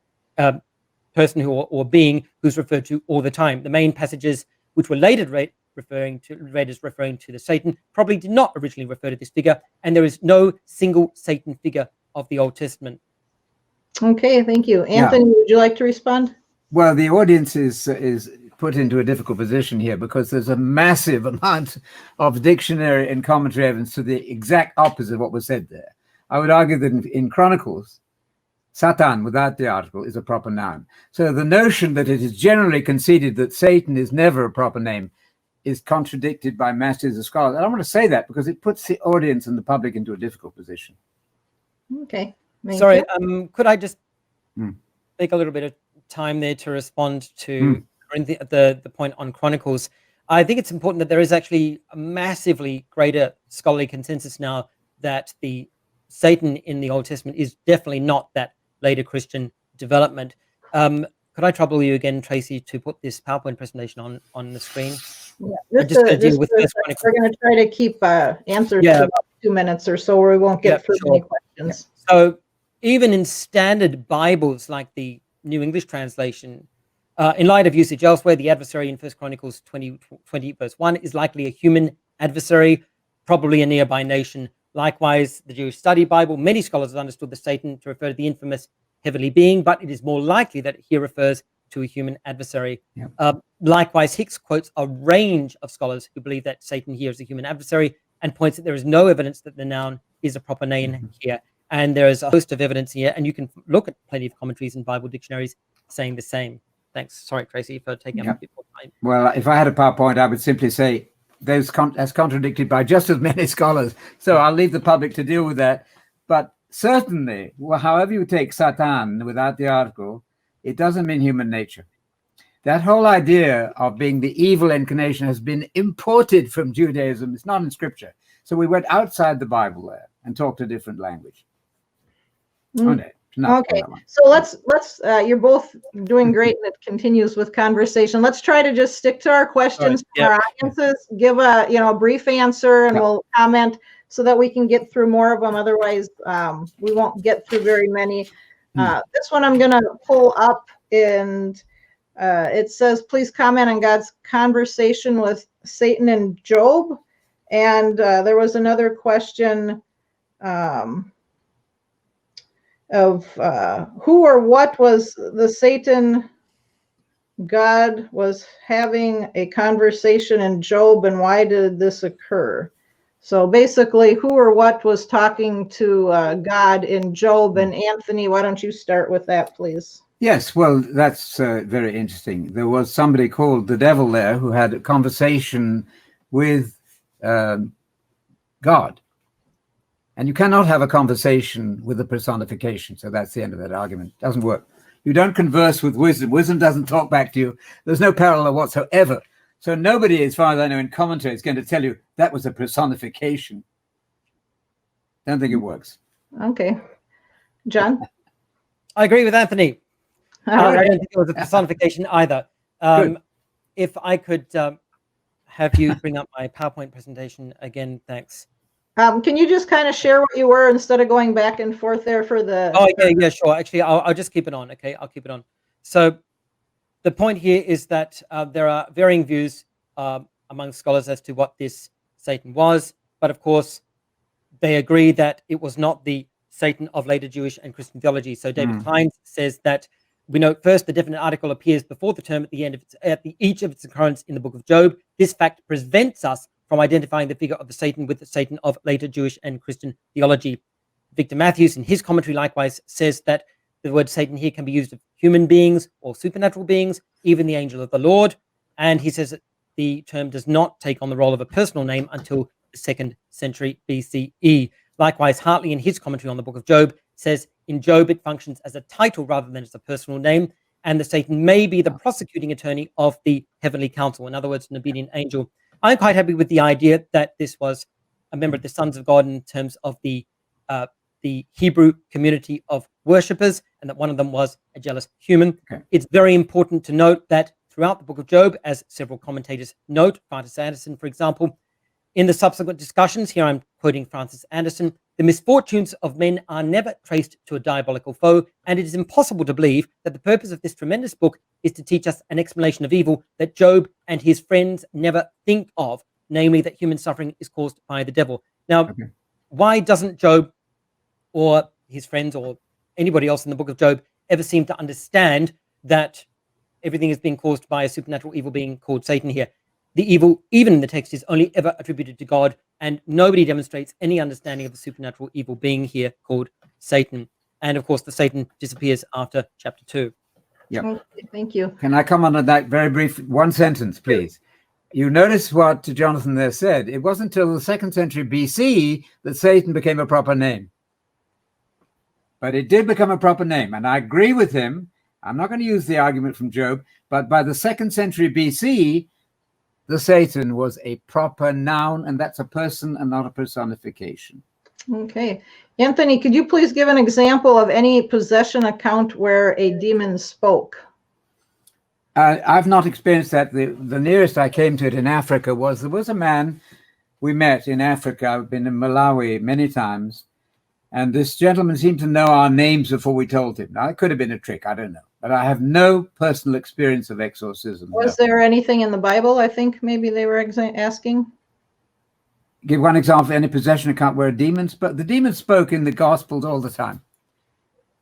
person or being who's referred to all the time. The main passages which were later read as referring to the Satan probably did not originally refer to this figure, and there is no single Satan figure of the Old Testament. Okay, thank you. Anthony, would you like to respond? Well, the audience is put into a difficult position here because there's a massive amount of dictionary and commentary evidence to the exact opposite of what was said there. I would argue that in Chronicles, Satan, without the article, is a proper noun. So the notion that it is generally conceded that Satan is never a proper name is contradicted by masses of scholars. I don't want to say that because it puts the audience and the public into a difficult position. Okay. Sorry, could I just take a little bit of time there to respond to the point on Chronicles? I think it's important that there is actually a massively greater scholarly consensus now that the Satan in the Old Testament is definitely not that later Christian development. Could I trouble you again, Tracy, to put this PowerPoint presentation on the screen? Yeah, we're going to try to keep answers to about 2 minutes or so, or we won't get through many questions. So even in standard Bibles like the New English Translation, in light of usage elsewhere, the adversary in 1 Chronicles 20 verse 1 is likely a human adversary, probably a nearby nation. Likewise, the Jewish Study Bible, many scholars have understood the Satan to refer to the infamous heavenly being, but it is more likely that it here refers to a human adversary. Likewise, Hicks quotes a range of scholars who believe that Satan here is a human adversary and points that there is no evidence that the noun is a proper name here. And there is a host of evidence here, and you can look at plenty of commentaries and Bible dictionaries saying the same. Thanks. Sorry, Tracy, for taking up a bit more time. Well, if I had a PowerPoint, I would simply say those as contradicted by just as many scholars. So I'll leave the public to deal with that. But certainly, however you take Satan without the article, it doesn't mean human nature. That whole idea of being the evil incarnation has been imported from Judaism. It's not in Scripture. So we went outside the Bible there and talked a different language. Okay, so let's you're both doing great, and it continues with conversation. Let's try to just stick to our questions for our audiences. Give a brief answer, and we'll comment so that we can get through more of them. Otherwise, we won't get through very many. This one I'm going to pull up, and it says, "Please comment on God's conversation with Satan and Job." And there was another question. Of who or what was the Satan God was having a conversation in Job, and why did this occur? So basically, who or what was talking to God in Job? And Anthony, why don't you start with that, please? Yes, well, that's very interesting. There was somebody called the devil there who had a conversation with God. And you cannot have a conversation with a personification. So that's the end of that argument. It doesn't work. You don't converse with wisdom. Wisdom doesn't talk back to you. There's no parallel whatsoever. So nobody, as far as I know, in commentary is going to tell you that was a personification. Don't think it works. Okay. John? I agree with Anthony. All I right. don't think it was a personification either. If I could have you bring up my PowerPoint presentation again, thanks. Can you just kind of share what you were instead of going back and forth there for the... Oh, yeah, sure. Actually, I'll just keep it on, okay? I'll keep it on. So the point here is that there are varying views among scholars as to what this Satan was, but of course, they agree that it was not the Satan of later Jewish and Christian theology. So David Klein says that we note first the definite article appears before the term at the end of each of its occurrence in the book of Job. This fact prevents us from identifying the figure of the Satan with the Satan of later Jewish and Christian theology. Victor Matthews, in his commentary, likewise says that the word Satan here can be used of human beings or supernatural beings, even the angel of the Lord. And he says that the term does not take on the role of a personal name until the 2nd century BCE. Likewise, Hartley, in his commentary on the book of Job, says in Job it functions as a title rather than as a personal name, and the Satan may be the prosecuting attorney of the heavenly council. In other words, an obedient angel. I'm quite happy with the idea that this was a member of the sons of God in terms of the Hebrew community of worshippers, and that one of them was a jealous human. Okay. It's very important to note that throughout the book of Job, as several commentators note, Francis Anderson, for example, in the subsequent discussions, here I'm quoting Francis Anderson, the misfortunes of men are never traced to a diabolical foe, and it is impossible to believe that the purpose of this tremendous book is to teach us an explanation of evil that Job and his friends never think of, namely that human suffering is caused by the devil. Now, why doesn't Job or his friends or anybody else in the book of Job ever seem to understand that everything is being caused by a supernatural evil being called Satan here? The evil, even in the text, is only ever attributed to God, and nobody demonstrates any understanding of the supernatural evil being here called Satan. And of course, the Satan disappears after chapter 2. Yeah. Okay, thank you. Can I comment on that very brief one sentence, please? You notice what Jonathan there said. It wasn't until the 2nd century BC that Satan became a proper name. But it did become a proper name, and I agree with him. I'm not going to use the argument from Job, but by the 2nd century BC, the Satan was a proper noun, and that's a person and not a personification. Okay. Anthony, could you please give an example of any possession account where a demon spoke? I've not experienced that. The nearest I came to it in Africa was, there was a man we met in Africa. I've been in Malawi many times, and this gentleman seemed to know our names before we told him. Now, it could have been a trick, I don't know. But I have no personal experience of exorcism. Was there anything in the Bible, I think maybe they were asking? Give one example of any possession account where a demon spoke. The demon spoke in the Gospels all the time.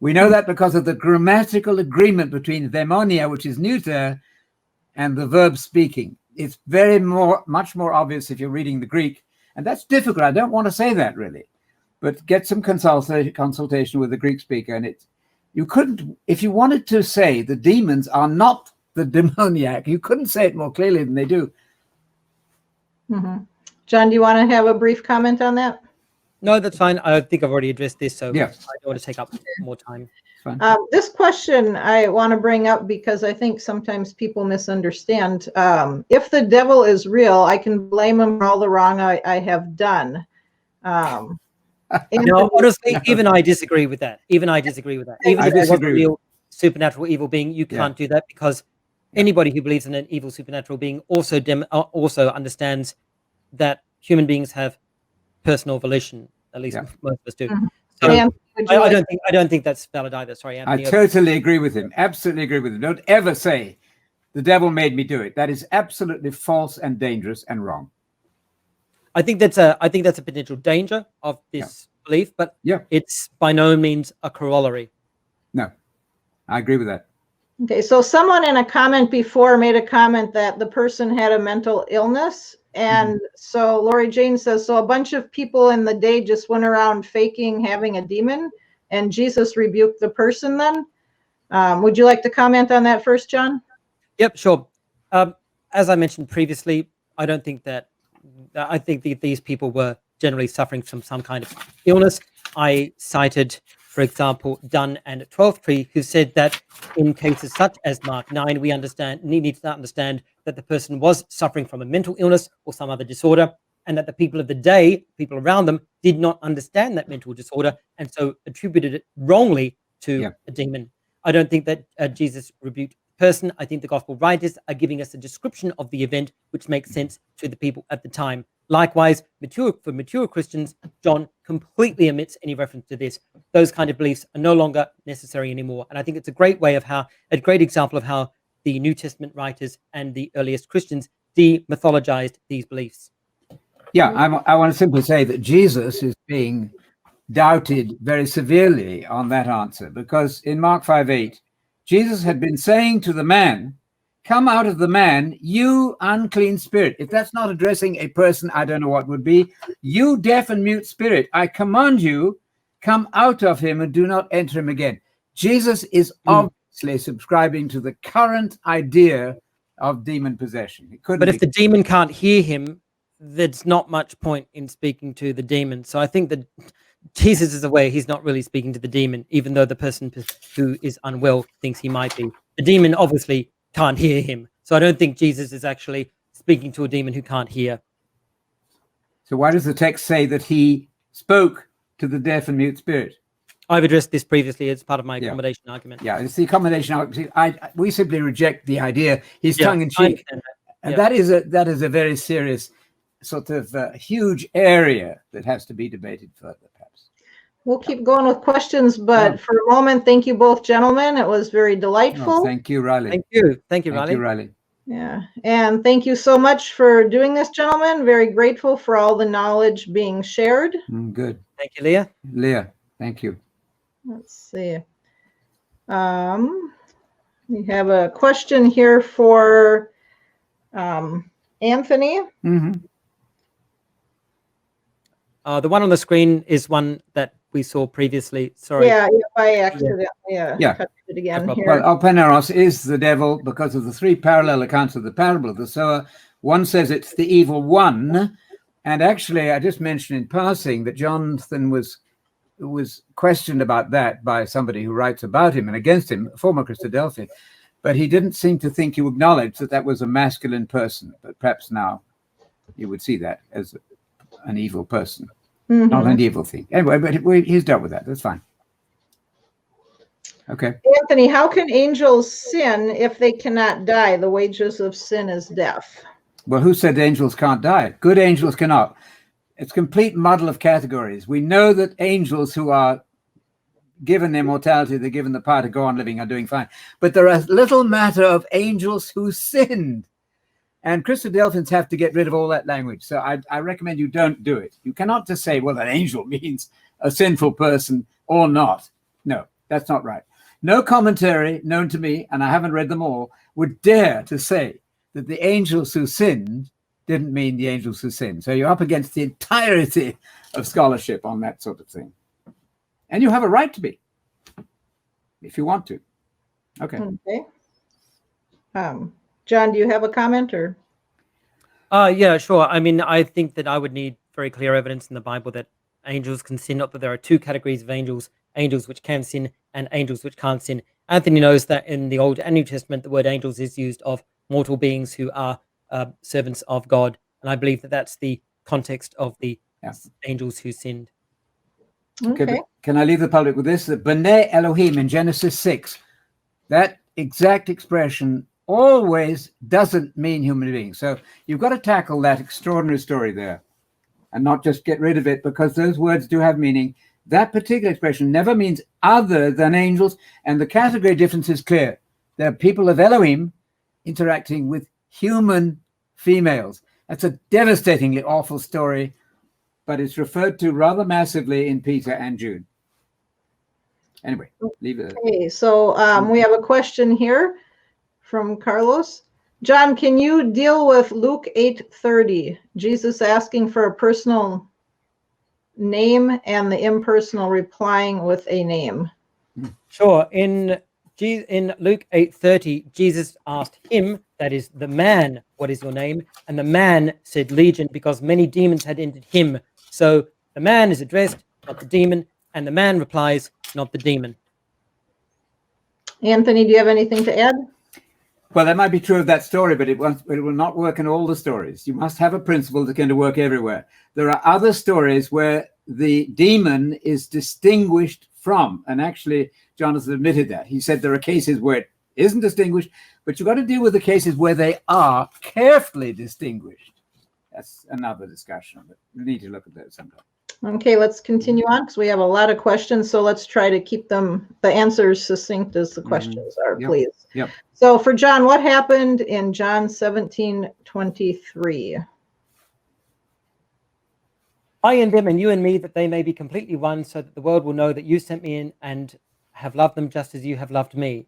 We know that because of the grammatical agreement between demonia, which is neuter, and the verb speaking. It's much more obvious if you're reading the Greek. And that's difficult. I don't want to say that really. But get some consultation with the Greek speaker, and you couldn't, if you wanted to say the demons are not the demoniac, you couldn't say it more clearly than they do. John, do you want to have a brief comment on that? No, that's fine. I think I've already addressed this, so yeah. I don't want to take up more time. Fine. This question I want to bring up because I think sometimes people misunderstand. If the devil is real, I can blame him for all the wrong I have done. No, honestly, even I disagree with that. Even I disagree with that. Even if there was a real supernatural evil being, you can't do that, because anybody who believes in an evil supernatural being also understands that human beings have personal volition. At least most of us do. So I don't think that's valid either. Sorry, Anthony. I totally agree with him. Absolutely agree with him. Don't ever say the devil made me do it. That is absolutely false and dangerous and wrong. I think that's a potential danger of this belief, but it's by no means a corollary. No, I agree with that. Okay, so someone in a comment before made a comment that the person had a mental illness. And so Lori Jane says, so a bunch of people in the day just went around faking having a demon, and Jesus rebuked the person then? Would you like to comment on that first, John? Yep, sure. As I mentioned previously, I don't think that I think these people were generally suffering from some kind of illness. I cited, for example, Dunn and Twelftree, who said that in cases such as Mark 9, we need to understand that the person was suffering from a mental illness or some other disorder, and that the people of the day, people around them, did not understand that mental disorder, and so attributed it wrongly to a demon. I don't think that Jesus rebuked the person. I think the gospel writers are giving us a description of the event which makes sense to the people at the time. Likewise, for mature Christians, John completely omits any reference to this. Those kind of beliefs are no longer necessary anymore. And I think it's a great example of how the New Testament writers and the earliest Christians demythologized these beliefs. Yeah, I want to simply say that Jesus is being doubted very severely on that answer, because in Mark 5:8, Jesus had been saying to the man, "Come out of the man, you unclean spirit." If that's not addressing a person, I don't know what would be. "You deaf and mute spirit, I command you, come out of him and do not enter him again." Jesus is obviously subscribing to the current idea of demon possession. But if the demon can't hear him, there's not much point in speaking to the demon. So I think that Jesus is aware he's not really speaking to the demon, even though the person who is unwell thinks he might be. The demon obviously can't hear him. So I don't think Jesus is actually speaking to a demon who can't hear. So why does the text say that he spoke to the deaf and mute spirit? I've addressed this previously as part of my accommodation argument. Yeah, it's the accommodation argument. We simply reject the idea. He's tongue in cheek. And that is a very serious sort of huge area that has to be debated further, perhaps. We'll keep going with questions, but for a moment, thank you both, gentlemen. It was very delightful. Oh, thank you, Riley. Thank you, Riley. Thank you, Riley. Yeah, and thank you so much for doing this, gentlemen. Very grateful for all the knowledge being shared. Good. Thank you, Leah. Leah, thank you. Let's see. We have a question here for Anthony. The one on the screen is one that we saw previously. Sorry. Yeah, I accidentally touched it again here. Well, Alpeneros is the devil because of the three parallel accounts of the parable of the sower. One says it's the evil one. And actually, I just mentioned in passing that Jonathan was questioned about that by somebody who writes about him and against him, former Christadelphian. But he didn't seem to think you acknowledged that was a masculine person. But perhaps now you would see that as an evil person, not an evil thing. Anyway, but he's dealt with that. That's fine. Okay. Anthony, how can angels sin if they cannot die? The wages of sin is death. Well, who said angels can't die? Good angels cannot. It's a complete muddle of categories. We know that angels who are given immortality, they're given the power to go on living, are doing fine. But there is little matter of angels who sinned. And Christadelphians have to get rid of all that language. So I recommend you don't do it. You cannot just say, well, an angel means a sinful person or not. No, that's not right. No commentary known to me, and I haven't read them all, would dare to say that the angels who sinned didn't mean the angels who sinned. So you're up against the entirety of scholarship on that sort of thing. And you have a right to be, if you want to. Okay. John, do you have a comment or? Yeah, sure. I mean, I think that I would need very clear evidence in the Bible that angels can sin, not that there are two categories of angels, angels which can sin and angels which can't sin. Anthony knows that in the Old and New Testament, the word angels is used of mortal beings who are servants of God. And I believe that that's the context of the angels who sinned. Okay. Can I leave the public with this? The B'nai Elohim in Genesis 6, that exact expression always doesn't mean human beings. So you've got to tackle that extraordinary story there and not just get rid of it, because those words do have meaning. That particular expression never means other than angels, and the category difference is clear. They're people of Elohim interacting with human females. That's a devastatingly awful story, but it's referred to rather massively in Peter and Jude. Anyway, leave it. Okay, so we have a question here from Carlos. John, can you deal with Luke 8:30? Jesus asking for a personal name and the impersonal replying with a name. Sure. In Luke 8:30, Jesus asked him, that is the man, what is your name? And the man said legion, because many demons had entered him. So the man is addressed, not the demon, and the man replies, not the demon. Anthony, do you have anything to add? Well, that might be true of that story, but it will not work in all the stories. You must have a principle that's going to work everywhere. There are other stories where the demon is distinguished from, and actually Jonathan admitted that. He said there are cases where it isn't distinguished, but you've got to deal with the cases where they are carefully distinguished. That's another discussion, but we need to look at that sometime. Okay, let's continue on because we have a lot of questions. So let's try to keep the answers succinct as the questions are, please. Yep. So for John, what happened in John 17:23? I and them and you and me, that they may be completely one, so that the world will know that you sent me in and have loved them just as you have loved me.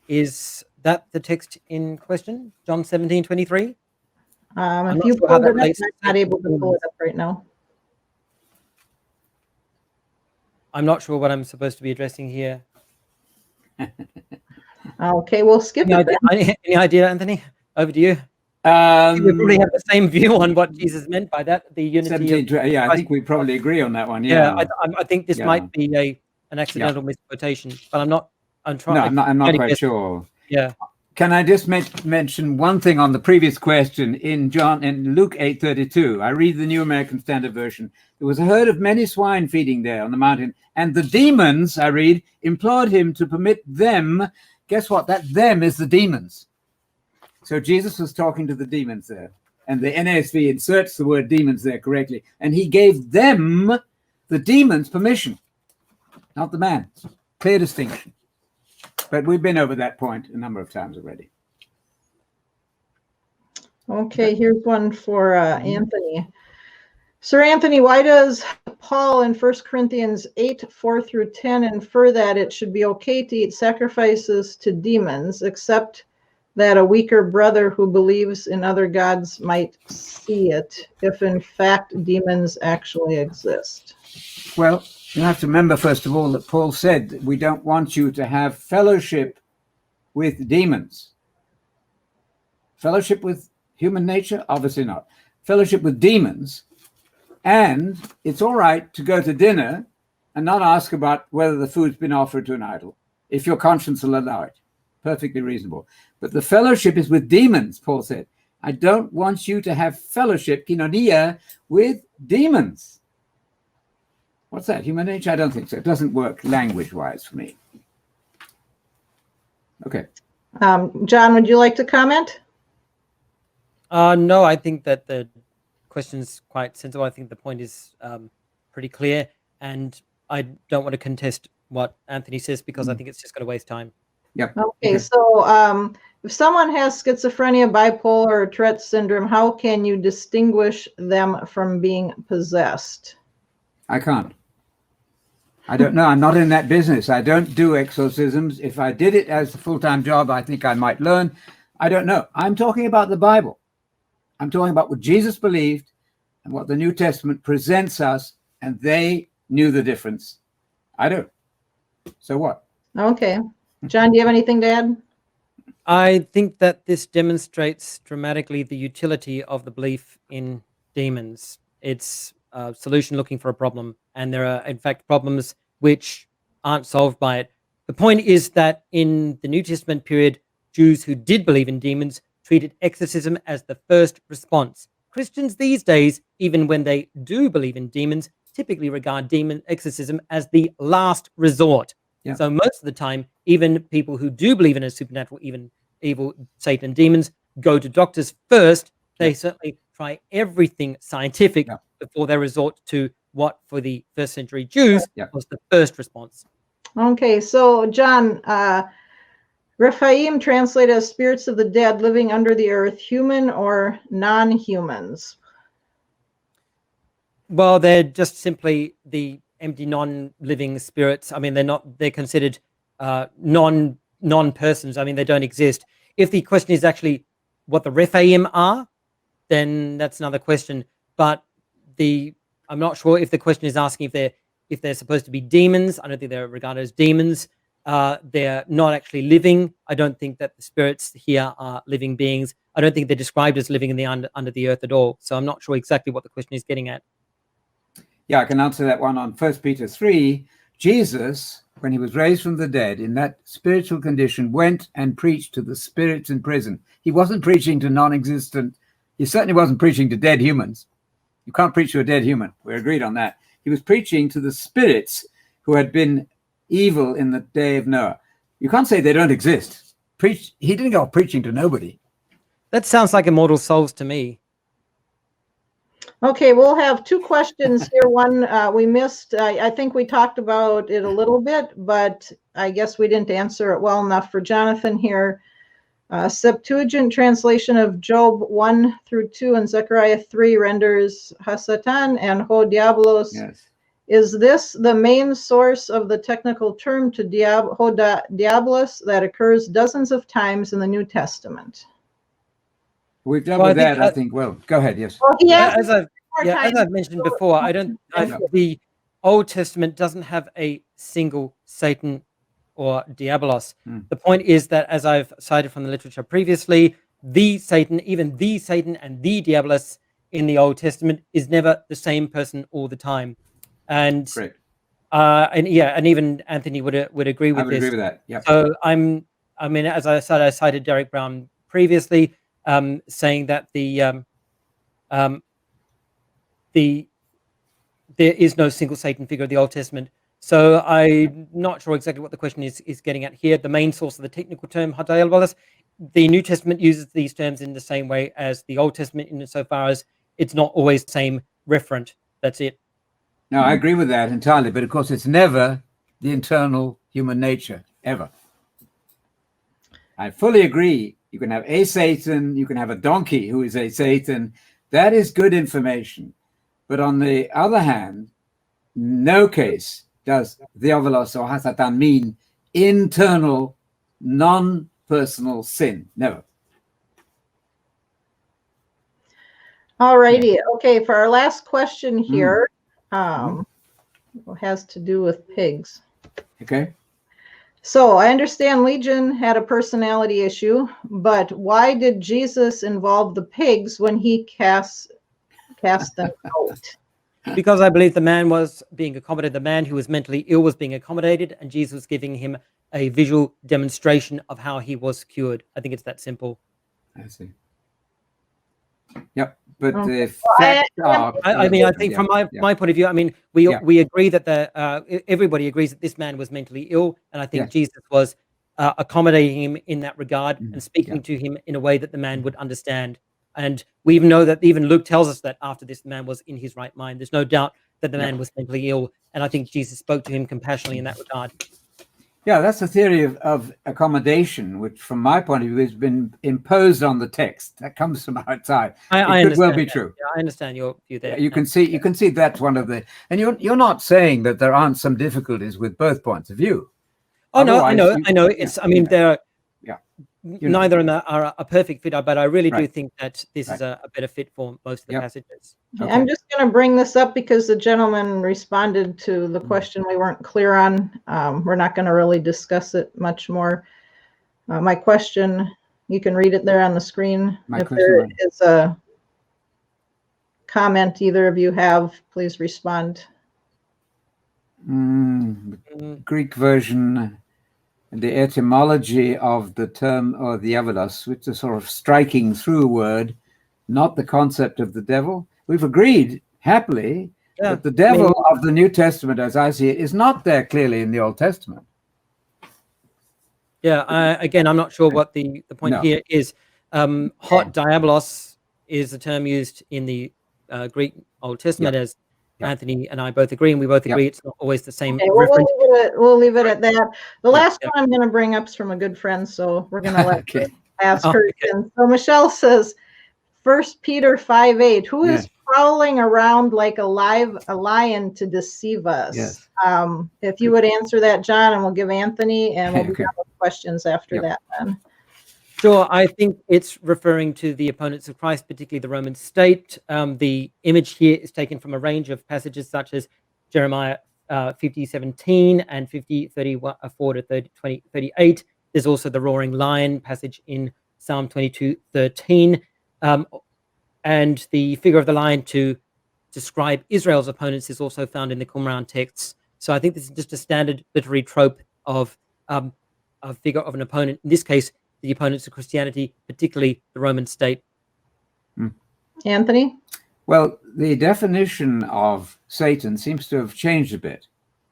Is that the text in question? John 17:23? If you pulled it up, I'm not able to pull it up right now. I'm not sure what I'm supposed to be addressing here. Okay, we'll skip it. Any idea, Anthony? Over to you. We probably have the same view on what Jesus meant by that. The unity. I think we probably agree on that one. I think this might be an accidental misquotation, but I'm not. I'm trying. No, I'm not quite sure. Yeah. Can I just mention one thing on the previous question in Luke 8:32? I read the New American Standard Version. There was a herd of many swine feeding there on the mountain, and the demons, I read, implored him to permit them. Guess what? That them is the demons. So Jesus was talking to the demons there, and the NASB inserts the word demons there correctly, and he gave them, the demons, permission, not the man. Clear distinction. But we've been over that point a number of times already. Okay, here's one for Anthony. Sir Anthony, why does Paul in 1 Corinthians 8:4-10 infer that it should be okay to eat sacrifices to demons, except that a weaker brother who believes in other gods might see it, if in fact demons actually exist? Well, you have to remember, first of all, that Paul said that we don't want you to have fellowship with demons. Fellowship with human nature? Obviously not. Fellowship with demons. And it's all right to go to dinner and not ask about whether the food's been offered to an idol, if your conscience will allow it. Perfectly reasonable. But the fellowship is with demons, Paul said. I don't want you to have fellowship, koinonia, with demons. What's that? Human nature? I don't think so. It doesn't work language-wise for me. Okay. John, would you like to comment? No, I think that the question's quite sensible. I think the point is pretty clear, and I don't want to contest what Anthony says because I think it's just going to waste time. Yep. Okay, so if someone has schizophrenia, bipolar, or Tourette syndrome, how can you distinguish them from being possessed? I can't. I don't know. I'm not in that business. I don't do exorcisms. If I did it as a full-time job, I think I might learn. I don't know. I'm talking about the Bible. I'm talking about what Jesus believed and what the New Testament presents us, and they knew the difference. I don't. So what? Okay. John, do you have anything to add? I think that this demonstrates dramatically the utility of the belief in demons. It's a solution looking for a problem, and there are, in fact, problems which aren't solved by it. The point is that in the New Testament period, Jews who did believe in demons treated exorcism as the first response. Christians these days, even when they do believe in demons, typically regard demon exorcism as the last resort. Yeah. So most of the time, even people who do believe in a supernatural, even evil, Satan, demons, go to doctors first. They certainly try everything scientific before they resort to what, for the first century Jews, was the first response. Okay, so John, Rephaim translated as spirits of the dead living under the earth, human or non-humans? Well, they're just simply the empty, non-living spirits. I mean, they're considered non-persons. I mean, they don't exist. If the question is actually what the Rephaim are, then that's another question. But I'm not sure if the question is asking if they're supposed to be demons. I don't think they're regarded as demons. they're not actually living. I don't think that the spirits here are living beings. I don't think they're described as living in the under the earth at all. So I'm not sure exactly what the question is getting at. Yeah, I can answer that one on 1 Peter 3. Jesus, when he was raised from the dead, in that spiritual condition, went and preached to the spirits in prison. He wasn't preaching to non-existent. He certainly wasn't preaching to dead humans. You can't preach to a dead human. We're agreed on that. He was preaching to the spirits who had been evil in the day of Noah. You can't say they don't exist. He didn't go preaching to nobody. That sounds like immortal souls to me. Okay, we'll have two questions here. One we missed. I think we talked about it a little bit, but I guess we didn't answer it well enough for Jonathan here. Septuagint translation of Job 1 through 2 and Zechariah 3 renders Hasatan and Ho Diablos. Yes. Is this the main source of the technical term to Ho Diablos that occurs dozens of times in the New Testament? We've done with that, I think. Well, go ahead. Yes. Well, as I've mentioned before, the Old Testament doesn't have a single Satan or Diabolos. The point is that, as I've cited from the literature previously, the Satan, even the Satan and the Diabolos in the Old Testament is never the same person all the time. And and even Anthony would agree with this. I would agree with that. Yeah. So as I said, I cited Derek Brown previously, saying that there is no single Satan figure of the Old Testament. So I'm not sure exactly what the question is getting at here. The main source of the technical term Hadiabolos, the New Testament uses these terms in the same way as the Old Testament, insofar as it's not always the same referent. That's it. No, I agree with that entirely. But of course, it's never the internal human nature, ever. I fully agree. You can have a Satan, you can have a donkey who is a Satan. That is good information. But on the other hand, no case does Diabolos or Hasatan mean internal, non-personal sin. Never. All righty. Okay, for our last question here, has to do with pigs. Okay. So I understand Legion had a personality issue, but why did Jesus involve the pigs when he cast them out? Because I believe the man was being accommodated. The man who was mentally ill was being accommodated, and Jesus was giving him a visual demonstration of how he was cured. I think it's that simple. I see. Yep. But the facts are... I think from my point of view, we agree that everybody agrees that this man was mentally ill, and I think Jesus was accommodating him in that regard and speaking to him in a way that the man would understand. And we even know that even Luke tells us that after this, the man was in his right mind. There's no doubt that the man was mentally ill, and I think Jesus spoke to him compassionately in that regard. Yeah, that's a theory of accommodation, which from my point of view has been imposed on the text. That comes from outside. It could well be true. Yeah, I understand your view there. You can see that's one of the, and you're not saying that there aren't some difficulties with both points of view. Oh, no, I know. They're neither of them are a perfect fit, but I really do think that this is a better fit for most of the passages. Okay. I'm just going to bring this up because the gentleman responded to the question we weren't clear on. We're not going to really discuss it much more. My question, you can read it there on the screen. If there is a comment either of you have, please respond. Greek version, the etymology of the term or diabolos, which is a sort of striking through word, not the concept of the devil. We've agreed happily that the devil of the New Testament, as I see it, is not there clearly in the Old Testament. Yeah, again, I'm not sure what the point here is. Hot diabolos is the term used in the Greek Old Testament, as Anthony and I both agree, and we both agree it's not always the same. Okay, we'll leave it at that. The last one I'm going to bring up is from a good friend, so we're going to let her ask her. So Michelle says, 1 Peter 5:8, who is prowling around like a lion to deceive us? Yes. If you would answer that, John, and we'll give Anthony, and we'll be done with questions after that then. Sure, I think it's referring to the opponents of Christ, particularly the Roman state. The image here is taken from a range of passages such as Jeremiah 50:17 and 50:34 to 38. There's also the roaring lion passage in Psalm 22:13, and the figure of the lion to describe Israel's opponents is also found in the Qumran texts. So I think this is just a standard literary trope of a figure of an opponent. In this case, the opponents of Christianity, particularly the Roman state. Anthony? Well, the definition of Satan seems to have changed a bit.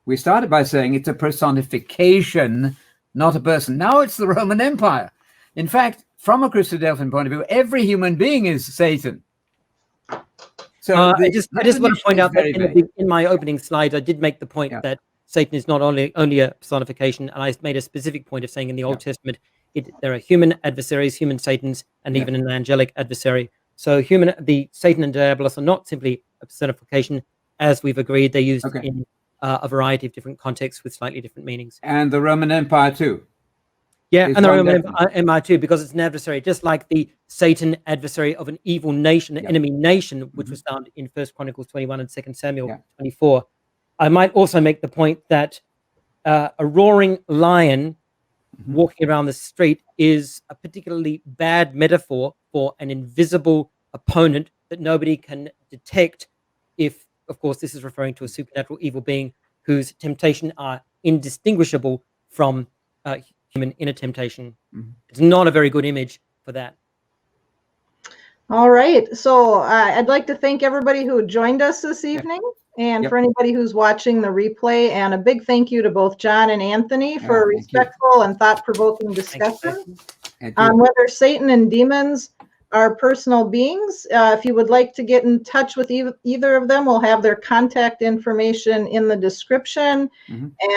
We started by saying it's a personification, not a person. Now it's the Roman Empire. In fact, from a Christadelphian point of view, every human being is Satan. So I just want to point out that in my opening slide, I did make the point that Satan is not only a personification, and I made a specific point of saying in the Old Testament, there are human adversaries, human Satans, and even an angelic adversary. So the Satan and Diabolos are not simply a personification, as we've agreed. They're used in a variety of different contexts with slightly different meanings. And the Roman Empire too. Yeah, and the Roman Empire too, because it's an adversary, just like the Satan adversary of an evil nation, an enemy nation, which was found in 1 Chronicles 21 and 2 Samuel 24. I might also make the point that a roaring lion walking around the street is a particularly bad metaphor for an invisible opponent that nobody can detect if, of course, this is referring to a supernatural evil being whose temptation are indistinguishable from human inner temptation. It's not a very good image for that. All right. So I'd like to thank everybody who joined us this evening. And for anybody who's watching the replay, and a big thank you to both Jon and Anthony for a respectful and thought-provoking discussion on whether Satan and demons are personal beings. If you would like to get in touch with either of them, we'll have their contact information in the description.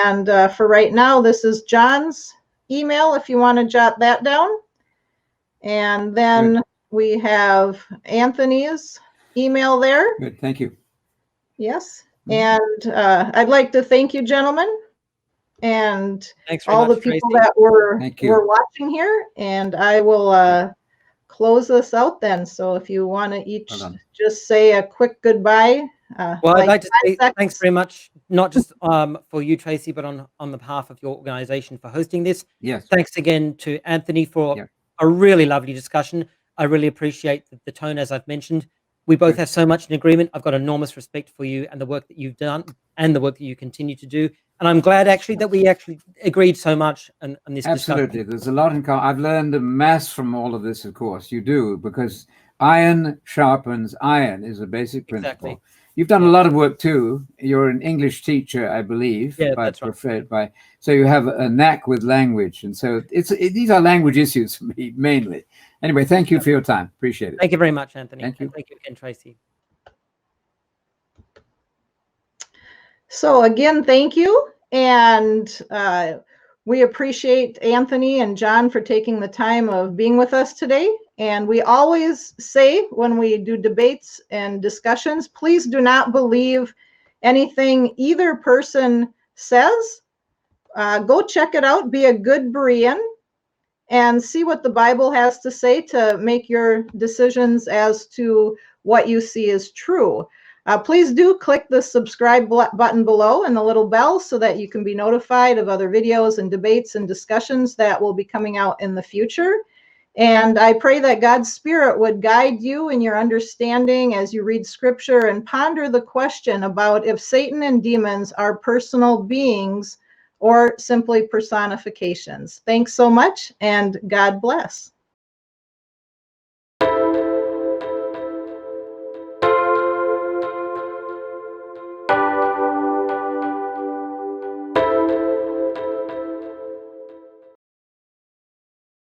And for right now, this is Jon's email, if you want to jot that down. And then we have Anthony's email there. Good, thank you. Yes, and I'd like to thank you, gentlemen, and all the people that were watching here. And I will close this out then. So if you want to each just say a quick goodbye. Well, I'd like to say thanks very much, not just for you, Tracy, but on the behalf of your organization for hosting this. Yes. Thanks again to Anthony for a really lovely discussion. I really appreciate the tone, as I've mentioned. We both have so much in agreement. I've got enormous respect for you and the work that you've done and the work that you continue to do. And I'm glad actually that we actually agreed so much on this Absolutely. discussion. There's a lot in common. I've learned a mass from all of this, of course. You do, because iron sharpens iron is a basic principle. Exactly. You've done a lot of work too. You're an English teacher, I believe. Yeah, that's right. So you have a knack with language. And so these are language issues for me, mainly. Anyway, thank you for your time. Appreciate it. Thank you very much, Anthony. Thank you. And thank you again, Tracy. So again, thank you. And we appreciate Anthony and Jon for taking the time of being with us today. And we always say when we do debates and discussions, please do not believe anything either person says. Go check it out. Be a good Berean and see what the Bible has to say to make your decisions as to what you see as true. Please do click the subscribe button below and the little bell so that you can be notified of other videos and debates and discussions that will be coming out in the future. And I pray that God's Spirit would guide you in your understanding as you read Scripture and ponder the question about if Satan and demons are personal beings or simply personifications. Thanks so much, and God bless.